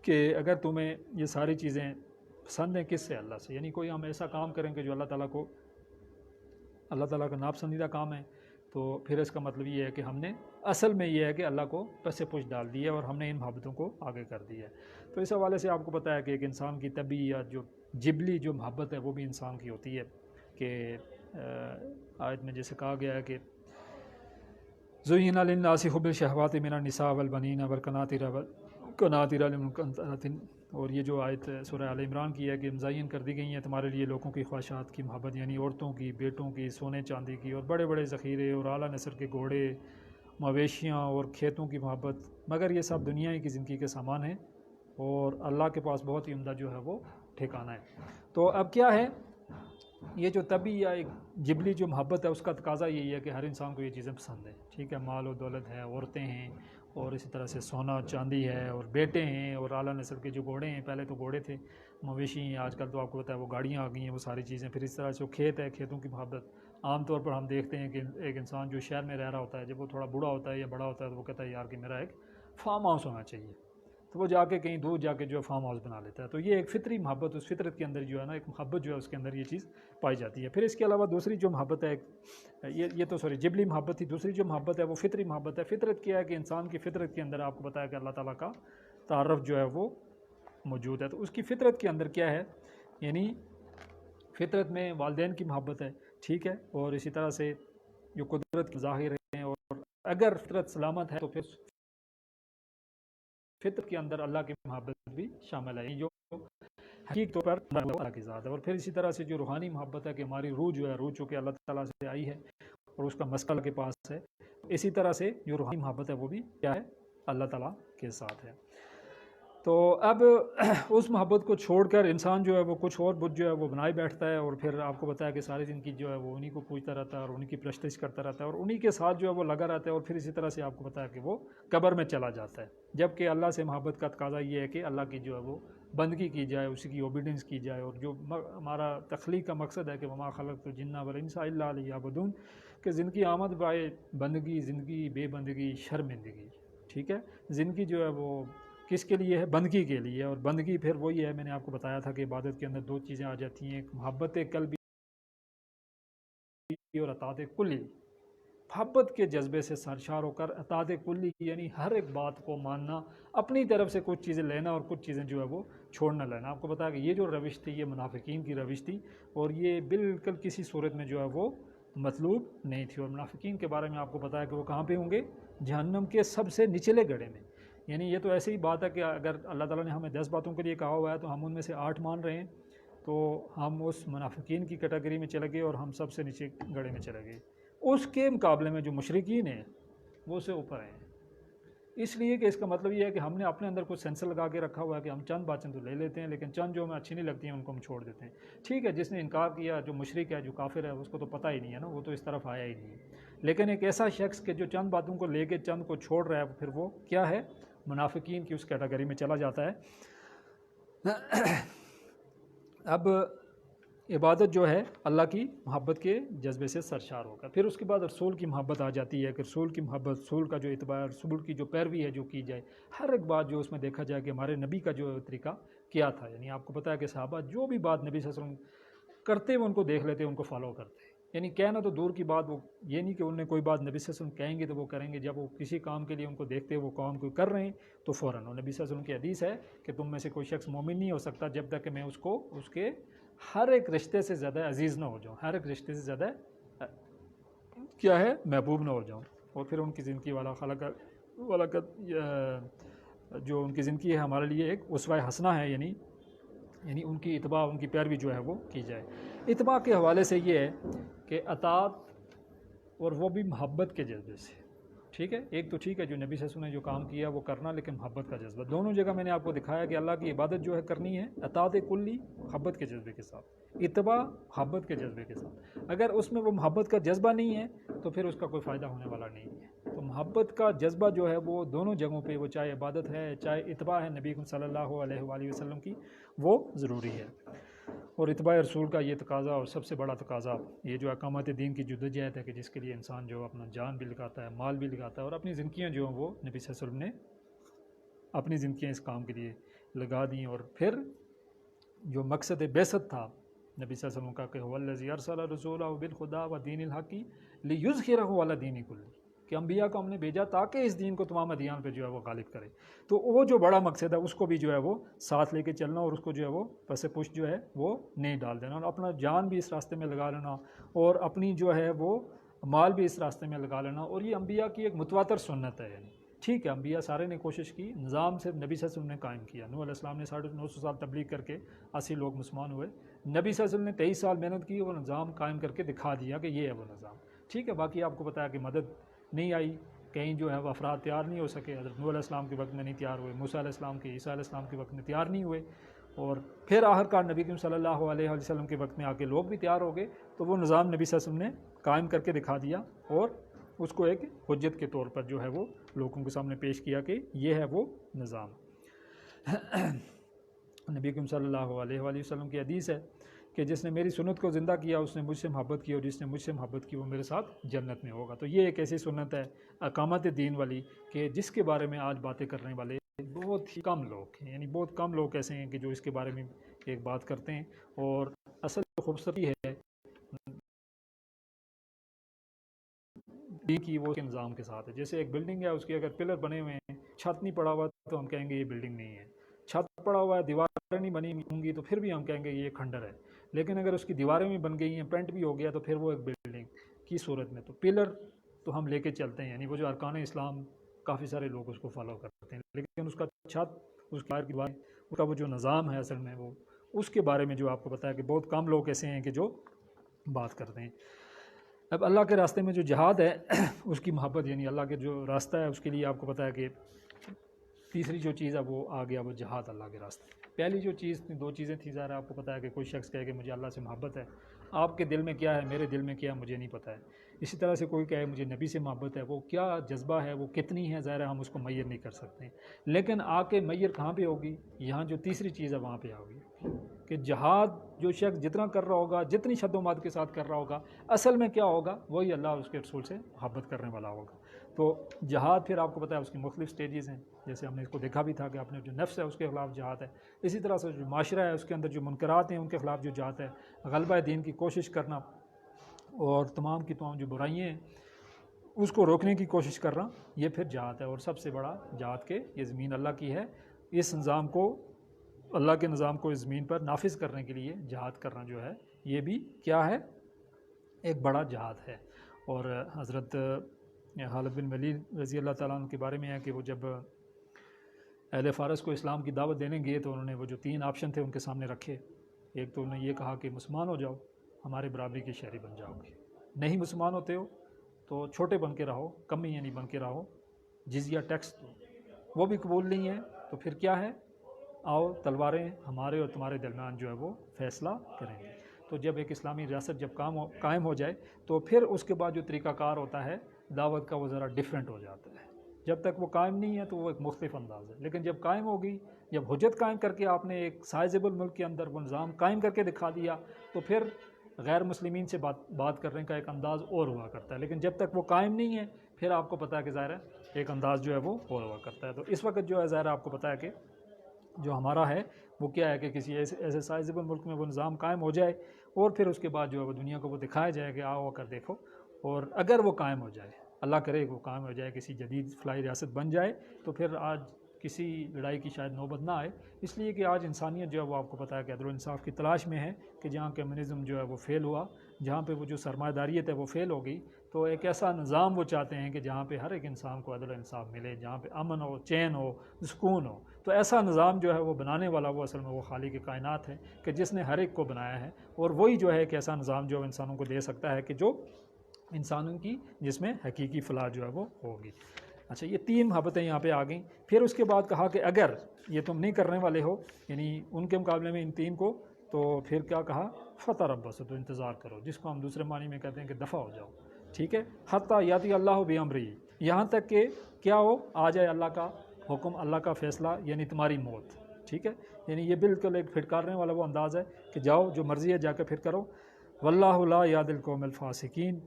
کہ اگر تمہیں یہ ساری چیزیں پسند ہیں، کس سے؟ اللہ سے. یعنی کوئی ہم ایسا کام کریں کہ جو اللہ تعالیٰ کا ناپسندیدہ کام ہے، تو پھر اس کا مطلب یہ ہے کہ ہم نے اصل میں یہ ہے کہ اللہ کو پس پش ڈال دی ہے، اور ہم نے ان محبتوں کو آگے کر دیا ہے. تو اس حوالے سے آپ کو پتہ ہے کہ ایک انسان کی طبعی یا جو جبلی جو محبت ہے وہ بھی انسان کی ہوتی ہے، کہ آیت میں جیسے کہا گیا ہے کہ زُيِّنَ لِلنَّاسِ حُبُّ الشَّهَوَاتِ مِنَ النِّسَاءِ وَالْبَنِينَ وَالْقَنَاطِيرِ الْمُقَنطَرَةِ، اور یہ جو آیت سورہ آل عمران کی ہے کہ مزین کر دی گئی ہیں تمہارے لیے لوگوں کی خواہشات کی محبت، یعنی عورتوں کی، بیٹوں کی، سونے چاندی کی، اور بڑے بڑے ذخیرے اور اعلیٰ نسل کے گھوڑے، مویشیاں اور کھیتوں کی محبت، مگر یہ سب دنیا کی زندگی کے سامان ہیں، اور اللہ کے پاس بہت ہی عمدہ جو ہے وہ ٹھکانہ ہے. تو اب کیا ہے، یہ جو طبعی یا ایک جبلی جو محبت ہے اس کا تقاضا یہی ہے کہ ہر انسان کو یہ چیزیں پسند ہیں. ٹھیک ہے. مال و دولت ہے، عورتیں ہیں، اور اسی طرح سے سونا چاندی ہے اور بیٹے ہیں اور اعلیٰ نسل کے جو گھوڑے ہیں، پہلے تو گھوڑے تھے، مویشی ہیں، آج کل تو آپ کو پتہ ہے وہ گاڑیاں آ گئی ہیں، وہ ساری چیزیں، پھر اس طرح سے وہ کھیت ہے، کھیتوں کی محبت۔ عام طور پر ہم دیکھتے ہیں کہ ایک انسان جو شہر میں رہ رہا ہوتا ہے، جب وہ تھوڑا بوڑھا ہوتا ہے یا بڑا ہوتا ہے تو وہ کہتا ہے یار کہ میرا ایک فارم ہاؤس ہونا چاہیے، تو وہ جا کے کہیں دور جا کے جو ہے فارم ہاؤس بنا لیتا ہے۔ تو یہ ایک فطری محبت، اس فطرت کے اندر جو ہے نا ایک محبت جو ہے اس کے اندر یہ چیز پائی جاتی ہے۔ پھر اس کے علاوہ دوسری جو محبت ہے، یہ تو جبلی محبت تھی، دوسری جو محبت ہے وہ فطری محبت ہے۔ فطرت کیا ہے کہ انسان کی فطرت کے اندر آپ کو بتایا کہ اللہ تعالیٰ کا تعارف جو ہے وہ موجود ہے، تو اس کی فطرت کے اندر کیا ہے، یعنی فطرت میں والدین کی محبت ہے، ٹھیک ہے، اور اسی طرح سے جو قدرت کے ظاہر ہیں، اور اگر فطرت سلامت ہے تو پھر فطرت کے اندر اللہ کی محبت بھی شامل ہے، جو حقیقی طور پر اللہ کی ذات ہے۔ اور پھر اسی طرح سے جو روحانی محبت ہے کہ ہماری روح جو ہے، روح چونکہ اللہ تعالیٰ سے آئی ہے اور اس کا مسئلہ کے پاس ہے، اسی طرح سے جو روحانی محبت ہے وہ بھی کیا ہے، اللہ تعالیٰ کے ساتھ ہے۔ تو اب اس محبت کو چھوڑ کر انسان جو ہے وہ کچھ اور بت جو ہے وہ بنائے بیٹھتا ہے، اور پھر آپ کو بتایا کہ ساری زندگی جو ہے وہ انہی کو پوجتا رہتا ہے اور انہی کی پرستش کرتا رہتا ہے اور انہی کے ساتھ جو ہے وہ لگا رہتا ہے، اور پھر اسی طرح سے آپ کو بتایا کہ وہ قبر میں چلا جاتا ہے۔ جبکہ اللہ سے محبت کا تقاضا یہ ہے کہ اللہ کی جو ہے وہ بندگی کی جائے، اسی کی اوبیڈنس کی جائے، اور جو ہمارا تخلیق کا مقصد ہے کہ وما خلقت الجن والانس الا لیعبدون، کہ زندگی آمد بائے بندگی، زندگی بے بندگی شرمندگی، ٹھیک ہے، زندگی جو ہے وہ کس کے لیے ہے، بندگی کے لیے، اور بندگی پھر وہی ہے، میں نے آپ کو بتایا تھا کہ عبادت کے اندر دو چیزیں آ جاتی ہیں، ایک محبت قلبی اور اطاعت کلی۔ محبت کے جذبے سے سرشار ہو کر اطاعت کلی یعنی ہر ایک بات کو ماننا، اپنی طرف سے کچھ چیزیں لینا اور کچھ چیزیں جو ہے وہ چھوڑنا لینا۔ آپ کو بتایا کہ یہ جو روش تھی یہ منافقین کی روش تھی، اور یہ بالکل کسی صورت میں جو ہے وہ مطلوب نہیں تھی۔ اور منافقین کے بارے میں آپ کو بتایا کہ وہ کہاں پہ ہوں گے، جہنم کے سب سے نچلے گڑھے میں۔ یعنی یہ تو ایسی ہی بات ہے کہ اگر اللہ تعالیٰ نے ہمیں 10 باتوں کے لیے کہا ہوا ہے تو ہم ان میں سے 8 مان رہے ہیں، تو ہم اس منافقین کی کیٹیگری میں چلے گئے اور ہم سب سے نیچے گڑھے میں چلے گئے۔ اس کے مقابلے میں جو مشرکین ہیں وہ سے اوپر ہیں، اس لیے کہ اس کا مطلب یہ ہے کہ ہم نے اپنے اندر کچھ سینسر لگا کے رکھا ہوا ہے کہ ہم چند باتیں تو لے لیتے ہیں، لیکن چند جو ہمیں اچھی نہیں لگتی ہیں ان کو ہم چھوڑ دیتے ہیں۔ ٹھیک ہے، جس نے انکار کیا، جو مشرک ہے، جو کافر ہے، اس کو تو پتہ ہی نہیں ہے نا، وہ تو اس طرف آیا ہی نہیں ہے۔ لیکن ایک ایسا شخص کہ جو چند باتوں کو لے کے چند کو چھوڑ رہا ہے، پھر وہ کیا ہے، منافقین کی اس کیٹیگری میں چلا جاتا ہے۔ اب عبادت جو ہے اللہ کی محبت کے جذبے سے سرشار ہوگا۔ پھر اس کے بعد رسول کی محبت آ جاتی ہے کہ رسول کی محبت، رسول کا جو اعتبار، رسول کی جو پیروی ہے جو کی جائے، ہر ایک بات جو اس میں دیکھا جائے کہ ہمارے نبی کا جو طریقہ کیا تھا۔ یعنی آپ کو پتہ ہے کہ صحابہ جو بھی بات نبی صلی اللہ علیہ وسلم کرتے وہ ان کو دیکھ لیتے، ان کو فالو کرتے۔ یعنی کہنا تو دور کی بات، وہ یہ نہیں کہ انہیں کوئی بات نبی صلی اللہ علیہ وسلم کہیں گے تو وہ کریں گے، جب وہ کسی کام کے لیے ان کو دیکھتے وہ کام کو کر رہے ہیں تو فوراً، اور نبی صلی اللہ علیہ وسلم کی حدیث ہے کہ تم میں سے کوئی شخص مومن نہیں ہو سکتا جب تک کہ میں اس کو اس کے ہر ایک رشتے سے زیادہ عزیز نہ ہو جاؤں، ہر ایک رشتے سے زیادہ کیا ہے، محبوب نہ ہو جاؤں۔ اور پھر ان کی زندگی والا خلقت جو ان کی زندگی ہے ہمارے لیے ایک اسوہ حسنہ ہے، یعنی ان کی اتباع، ان کی پیروی جو ہے وہ کی جائے۔ اتباع کے حوالے سے یہ ہے کہ اطاعت، اور وہ بھی محبت کے جذبے سے، ٹھیک ہے، ایک تو ٹھیک ہے جو نبی صلی اللہ علیہ وسلم نے جو کام کیا وہ کرنا، لیکن محبت کا جذبہ، دونوں جگہ میں نے آپ کو دکھایا کہ اللہ کی عبادت جو ہے کرنی ہے اطاعت کلی محبت کے جذبے کے ساتھ، اتباع محبت کے جذبے کے ساتھ۔ اگر اس میں وہ محبت کا جذبہ نہیں ہے تو پھر اس کا کوئی فائدہ ہونے والا نہیں ہے۔ تو محبت کا جذبہ جو ہے وہ دونوں جگہوں پہ، وہ چاہے عبادت ہے چاہے اتباع ہے نبی صلی اللہ علیہ وآلہ وسلم کی، وہ ضروری ہے۔ اور اتباع رسول کا یہ تقاضا، اور سب سے بڑا تقاضا یہ جو اقامت دین کی جدوجہد ہے کہ جس کے لیے انسان جو اپنا جان بھی لگاتا ہے، مال بھی لگاتا ہے، اور اپنی زندگیاں جو ہیں وہ نبی صلی اللہ علیہ وسلم نے اپنی زندگیاں اس کام کے لیے لگا دیں۔ اور پھر جو مقصد بعثت تھا نبی صلی اللہ علیہ وسلم کا کہ هو الذی ارسل رسولہ بالہدی ودین الحق لیظہرہ علی الدین کلہ، کہ انبیاء کو ہم نے بھیجا تاکہ اس دین کو تمام ادیان پہ جو ہے وہ غالب کرے۔ تو وہ جو بڑا مقصد ہے اس کو بھی جو ہے وہ ساتھ لے کے چلنا، اور اس کو جو ہے وہ پس پش جو ہے وہ نہیں ڈال دینا، اور اپنا جان بھی اس راستے میں لگا لینا، اور اپنی جو ہے وہ مال بھی اس راستے میں لگا لینا۔ اور یہ انبیاء کی ایک متواتر سنت ہے، یعنی ٹھیک ہے، انبیاء سارے نے کوشش کی، نظام صرف نبی صلی اللہ علیہ وسلم نے قائم کیا۔ نوح علیہ السلام نے 950 سال تبلیغ کر کے 80 لوگ مسلمان ہوئے، نبی صلی اللہ علیہ وسلم نے 23 سال محنت کی، وہ نظام قائم کر کے دکھا دیا کہ یہ ہے وہ نظام، ٹھیک ہے۔ باقی آپ کو بتایا کہ مدد نہیں آئی، کہیں جو ہے وہ افراد تیار نہیں ہو سکے، حضرت نوح علیہ السلام کے وقت میں نہیں تیار ہوئے، موسیٰ علیہ السلام کے، عیسیٰ علیہ السلام کے وقت میں تیار نہیں ہوئے، اور پھر آخرکار نبی کریم صلی اللہ علیہ وسلم کے وقت میں آ کے لوگ بھی تیار ہو گئے، تو وہ نظام نبی صلی اللہ علیہ وسلم نے قائم کر کے دکھا دیا، اور اس کو ایک حجت کے طور پر جو ہے وہ لوگوں کے سامنے پیش کیا کہ یہ ہے وہ نظام۔ نبی کریم صلی اللہ علیہ وآلہ وسلم کی حدیث ہے کہ جس نے میری سنت کو زندہ کیا اس نے مجھ سے محبت کی، اور جس نے مجھ سے محبت کی وہ میرے ساتھ جنت میں ہوگا۔ تو یہ ایک ایسی سنت ہے اقامت دین والی کہ جس کے بارے میں آج باتیں کرنے والے بہت ہی کم لوگ ہیں، یعنی بہت کم لوگ ایسے ہیں کہ جو اس کے بارے میں ایک بات کرتے ہیں۔ اور اصل خوبصورتی ہے دین کی وہ کے نظام کے ساتھ ہے۔ جیسے ایک بلڈنگ ہے، اس کے اگر پلر بنے ہوئے ہیں، چھت نہیں پڑا ہوا تو ہم کہیں گے یہ بلڈنگ نہیں ہے، چھت پڑا ہوا ہے، دیواریں نہیں بنی ہوں گی تو پھر بھی ہم کہیں گے یہ کھنڈر ہے۔ لیکن اگر اس کی دیواریں بھی بن گئی ہیں، پینٹ بھی ہو گیا تو پھر وہ ایک بلڈنگ کی صورت میں۔ تو پلر تو ہم لے کے چلتے ہیں، یعنی وہ جو ارکان اسلام کافی سارے لوگ اس کو فالو کرتے ہیں، لیکن اس کا چھت، اس کی دیوار، اس کا وہ جو نظام ہے اصل میں وہ اس کے بارے میں جو آپ کو پتا ہے کہ بہت کم لوگ ایسے ہیں کہ جو بات کرتے ہیں۔ اب اللہ کے راستے میں جو جہاد ہے اس کی محبت، یعنی اللہ کے جو راستہ ہے اس کے لیے آپ کو پتا ہے کہ تیسری جو چیز ہے وہ آ گیا وہ جہاد اللہ کے راستے۔ پہلی جو چیز، دو چیزیں تھیں ظاہر آپ کو پتا ہے کہ کوئی شخص کہے کہ مجھے اللہ سے محبت ہے، آپ کے دل میں کیا ہے، میرے دل میں کیا ہے مجھے نہیں پتہ ہے۔ اسی طرح سے کوئی کہے مجھے نبی سے محبت ہے، وہ کیا جذبہ ہے، وہ کتنی ہے، ظاہر ہم اس کو میئر نہیں کر سکتے۔ لیکن آ کے میئر کہاں پہ ہوگی؟ یہاں جو تیسری چیز ہے وہاں پہ ہوگی کہ جہاد جو شخص جتنا کر رہا ہوگا، جتنی شد و مات کے ساتھ کر رہا ہوگا، اصل میں کیا ہوگا؟ وہی اللہ اور اس کے رسول سے محبت کرنے والا ہوگا۔ تو جہاد پھر آپ کو پتہ ہے اس کی مختلف سٹیجز ہیں، جیسے ہم نے اس کو دیکھا بھی تھا کہ اپنے جو نفس ہے اس کے خلاف جہاد ہے، اسی طرح سے جو معاشرہ ہے اس کے اندر جو منکرات ہیں ان کے خلاف جو جہاد ہے، غلبہ دین کی کوشش کرنا اور تمام کی تمام جو برائیاں ہیں اس کو روکنے کی کوشش کرنا، یہ پھر جہاد ہے۔ اور سب سے بڑا جہاد کہ یہ زمین اللہ کی ہے، اس نظام کو، اللہ کے نظام کو اس زمین پر نافذ کرنے کے لیے جہاد کرنا جو ہے یہ بھی کیا ہے؟ ایک بڑا جہاد ہے۔ اور حضرت خالد بن ولید رضی اللہ تعالیٰ عنہ کے بارے میں ہے کہ وہ جب اہل فارس کو اسلام کی دعوت دینے گئے تو انہوں نے وہ جو 3 آپشن تھے ان کے سامنے رکھے۔ ایک تو انہوں نے یہ کہا کہ مسلمان ہو جاؤ، ہمارے برابری کے شہری بن جاؤ گے، نہیں مسلمان ہوتے ہو تو چھوٹے بن کے رہو، کمی یعنی بن کے رہو، جزیہ ٹیکس دو، وہ بھی قبول نہیں ہے تو پھر کیا ہے؟ آؤ تلواریں ہمارے اور تمہارے درمیان جو ہے وہ فیصلہ کریں گے۔ تو جب ایک اسلامی ریاست جب قائم ہو جائے تو پھر اس کے بعد جو طریقہ کار ہوتا ہے دعوت کا وہ ذرا ڈیفرنٹ ہو جاتا ہے۔ جب تک وہ قائم نہیں ہے تو وہ ایک مختلف انداز ہے، لیکن جب قائم ہوگی، جب حجت قائم کر کے آپ نے ایک سائزیبل ملک کے اندر وہ نظام قائم کر کے دکھا دیا تو پھر غیر مسلمین سے بات کرنے کا ایک انداز اور ہوا کرتا ہے۔ لیکن جب تک وہ قائم نہیں ہے پھر آپ کو پتہ ہے کہ ظاہر ہے ایک انداز جو ہے وہ اور ہوا کرتا ہے۔ تو اس وقت جو ہے ظاہر آپ کو پتہ ہے کہ جو ہمارا ہے وہ کیا ہے کہ کسی ایسے سائزیبل ملک میں وہ نظام قائم ہو جائے اور پھر اس کے بعد جو ہے وہ دنیا کو وہ دکھایا جائے کہ آؤ کر دیکھو۔ اور اگر وہ قائم ہو جائے، اللہ کرے وہ قائم ہو جائے، کسی جدید فلاحی ریاست بن جائے تو پھر آج کسی لڑائی کی شاید نوبت نہ آئے، اس لیے کہ آج انسانیت جو ہے وہ آپ کو پتہ ہے کہ عدل و انصاف کی تلاش میں ہے کہ جہاں کمیونزم جو ہے وہ فیل ہوا، جہاں پہ وہ جو سرمایہ داریت ہے وہ فیل ہو گئی، تو ایک ایسا نظام وہ چاہتے ہیں کہ جہاں پہ ہر ایک انسان کو عدل و انصاف ملے، جہاں پہ امن ہو، چین ہو، سکون ہو۔ تو ایسا نظام جو ہے وہ بنانے والا وہ اصل میں وہ خالق کائنات ہے کہ جس نے ہر ایک کو بنایا ہے، اور وہی جو ہے ایک ایسا نظام جو انسانوں کو دے سکتا ہے کہ جو انسانوں کی جس میں حقیقی فلاح جو ہے وہ ہوگی۔ اچھا، یہ 3 محبتیں یہاں پہ آ گئیں۔ پھر اس کے بعد کہا کہ اگر یہ تم نہیں کرنے والے ہو، یعنی ان کے مقابلے میں ان 3 کو، تو پھر کیا کہا؟ فتربصوا، تو انتظار کرو، جس کو ہم دوسرے معنی میں کہتے ہیں کہ دفع ہو جاؤ، ٹھیک ہے؟ حتی یاتی اللہ بامرہ، یہاں تک کہ کیا ہو؟ آ جائے اللہ کا حکم، اللہ کا فیصلہ، یعنی تمہاری موت، ٹھیک ہے؟ یعنی یہ بالکل ایک پھٹکارنے والا وہ انداز ہے کہ جاؤ جو مرضی ہے جا کے پھر کرو۔ واللہ لا یہدی القوم الفاسقین،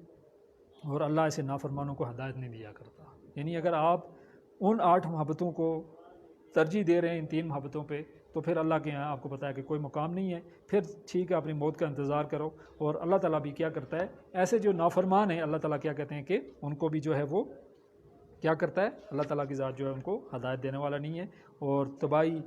اور اللہ ایسے نافرمانوں کو ہدایت نہیں دیا کرتا۔ یعنی اگر آپ ان 8 محبتوں کو ترجیح دے رہے ہیں ان 3 محبتوں پہ تو پھر اللہ کے یہاں آپ کو پتہ ہے کہ کوئی مقام نہیں ہے، پھر ٹھیک ہے اپنی موت کا انتظار کرو۔ اور اللہ تعالیٰ بھی کیا کرتا ہے؟ ایسے جو نافرمان ہیں اللہ تعالیٰ کیا کہتے ہیں کہ ان کو بھی جو ہے وہ کیا کرتا ہے؟ اللہ تعالیٰ کی ذات جو ہے ان کو ہدایت دینے والا نہیں ہے، اور تباہی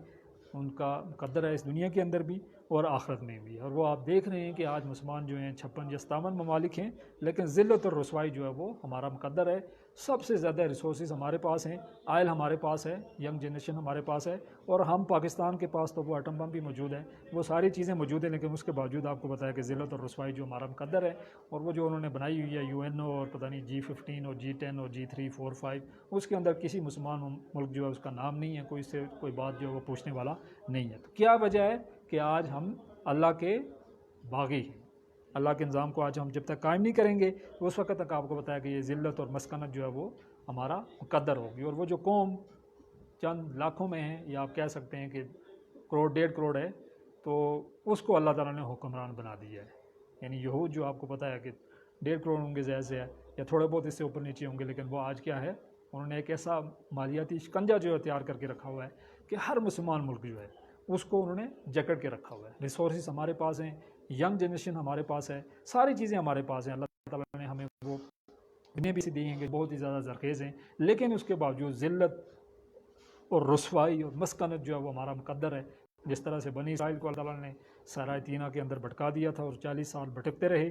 ان کا مقدر ہے اس دنیا کے اندر بھی اور آخرت میں بھی۔ اور وہ آپ دیکھ رہے ہیں کہ آج مسلمان جو ہیں 56 یا 57 ممالک ہیں، لیکن ذلت اور رسوائی جو ہے وہ ہمارا مقدر ہے۔ سب سے زیادہ ریسورسز ہمارے پاس ہیں، آئل ہمارے پاس ہے، ینگ جنریشن ہمارے پاس ہے، اور ہم پاکستان کے پاس تو وہ ایٹم بم بھی موجود ہے، وہ ساری چیزیں موجود ہیں، لیکن اس کے باوجود آپ کو بتایا کہ ذلت اور رسوائی جو ہمارا مقدر ہے، اور وہ جو انہوں نے بنائی ہوئی ہے UN اور پتہ نہیں G15 اور G10 اور G3 4 5، اس کے اندر کسی مسلمان ملک جو ہے اس کا نام نہیں ہے، کوئی سے کوئی بات جو ہے وہ پوچھنے والا نہیں ہے۔ تو کیا وجہ ہے کہ آج ہم اللہ کے باغی ہیں، اللہ کے نظام کو آج ہم جب تک قائم نہیں کریں گے تو اس وقت تک آپ کو بتایا کہ یہ ذلت اور مسکنت جو ہے وہ ہمارا مقدر ہوگی، اور وہ جو قوم چند لاکھوں میں ہے، یا آپ کہہ سکتے ہیں کہ کروڑ 1.5 کروڑ ہے، تو اس کو اللہ تعالیٰ نے حکمران بنا دیا ہے۔ یعنی یہود جو آپ کو پتہ ہے کہ 1.5 کروڑ ہوں گے زیادہ سے ہے، یا تھوڑے بہت اس سے اوپر نیچے ہوں گے، لیکن وہ آج کیا ہے، انہوں نے ایک ایسا مالیاتی شکنجہ جو ہے تیار کر کے رکھا ہوا ہے کہ ہر مسلمان ملک جو ہے اس کو انہوں نے جکڑ کے رکھا ہوا ہے۔ ریسورسز ہمارے پاس ہیں، ینگ جنریشن ہمارے پاس ہے، ساری چیزیں ہمارے پاس ہیں، اللہ تعالیٰ نے ہمیں وہ دنیا بھی سے دی ہیں کہ بہت ہی زیادہ زرخیز ہیں، لیکن اس کے باوجود ذلت اور رسوائی اور مسکنت جو ہے وہ ہمارا مقدر ہے۔ جس طرح سے بنی اسرائیل کو اللہ تعالیٰ نے صحرائے تینہ کے اندر بھٹکا دیا تھا اور 40 سال بھٹکتے رہے،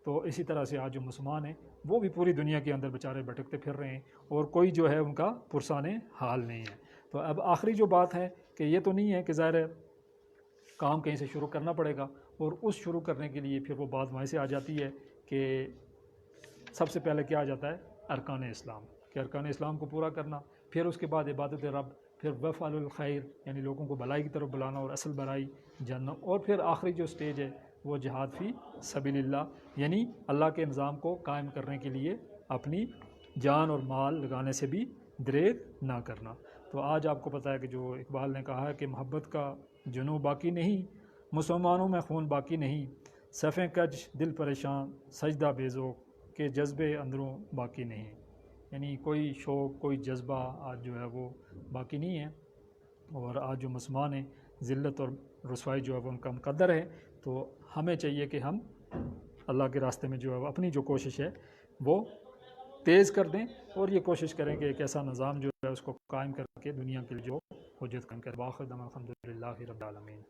تو اسی طرح سے آج جو مسلمان ہیں وہ بھی پوری دنیا کے اندر بیچارے بھٹکتے پھر رہے ہیں، اور کوئی جو ہے ان کا پرسان حال نہیں ہے۔ تو اب آخری جو بات ہے کہ یہ تو نہیں ہے کہ ظاہر ہے کام کہیں سے شروع کرنا پڑے گا، اور اس شروع کرنے کے لیے پھر وہ بات وہیں سے آ جاتی ہے کہ سب سے پہلے کیا آ جاتا ہے، ارکان اسلام، کہ ارکان اسلام کو پورا کرنا، پھر اس کے بعد عبادت رب، پھر وفعل الخیر یعنی لوگوں کو بھلائی کی طرف بلانا اور اصل بھلائی جاننا، اور پھر آخری جو سٹیج ہے وہ جہاد فی سبیل اللہ، یعنی اللہ کے نظام کو قائم کرنے کے لیے اپنی جان اور مال لگانے سے بھی دریغ نہ کرنا۔ تو آج آپ کو پتہ ہے کہ جو اقبال نے کہا ہے کہ محبت کا جنوں باقی نہیں، مسلمانوں میں خون باقی نہیں، صفیں کج دل پریشان سجدہ بیزوق کے جذبے اندروں باقی نہیں، یعنی کوئی شوق کوئی جذبہ آج جو ہے وہ باقی نہیں ہے، اور آج جو مسلمان ہیں ذلت اور رسوائی جو ہے وہ ان کا مقدر ہے۔ تو ہمیں چاہیے کہ ہم اللہ کے راستے میں جو ہے اپنی جو کوشش ہے وہ تیز کر دیں، اور یہ کوشش کریں کہ ایک ایسا نظام جو ہے اس کو قائم کر کے دنیا کے لیے جو حجت قائم کرے۔ باخر دعوانا الحمدللہ رب العالمین۔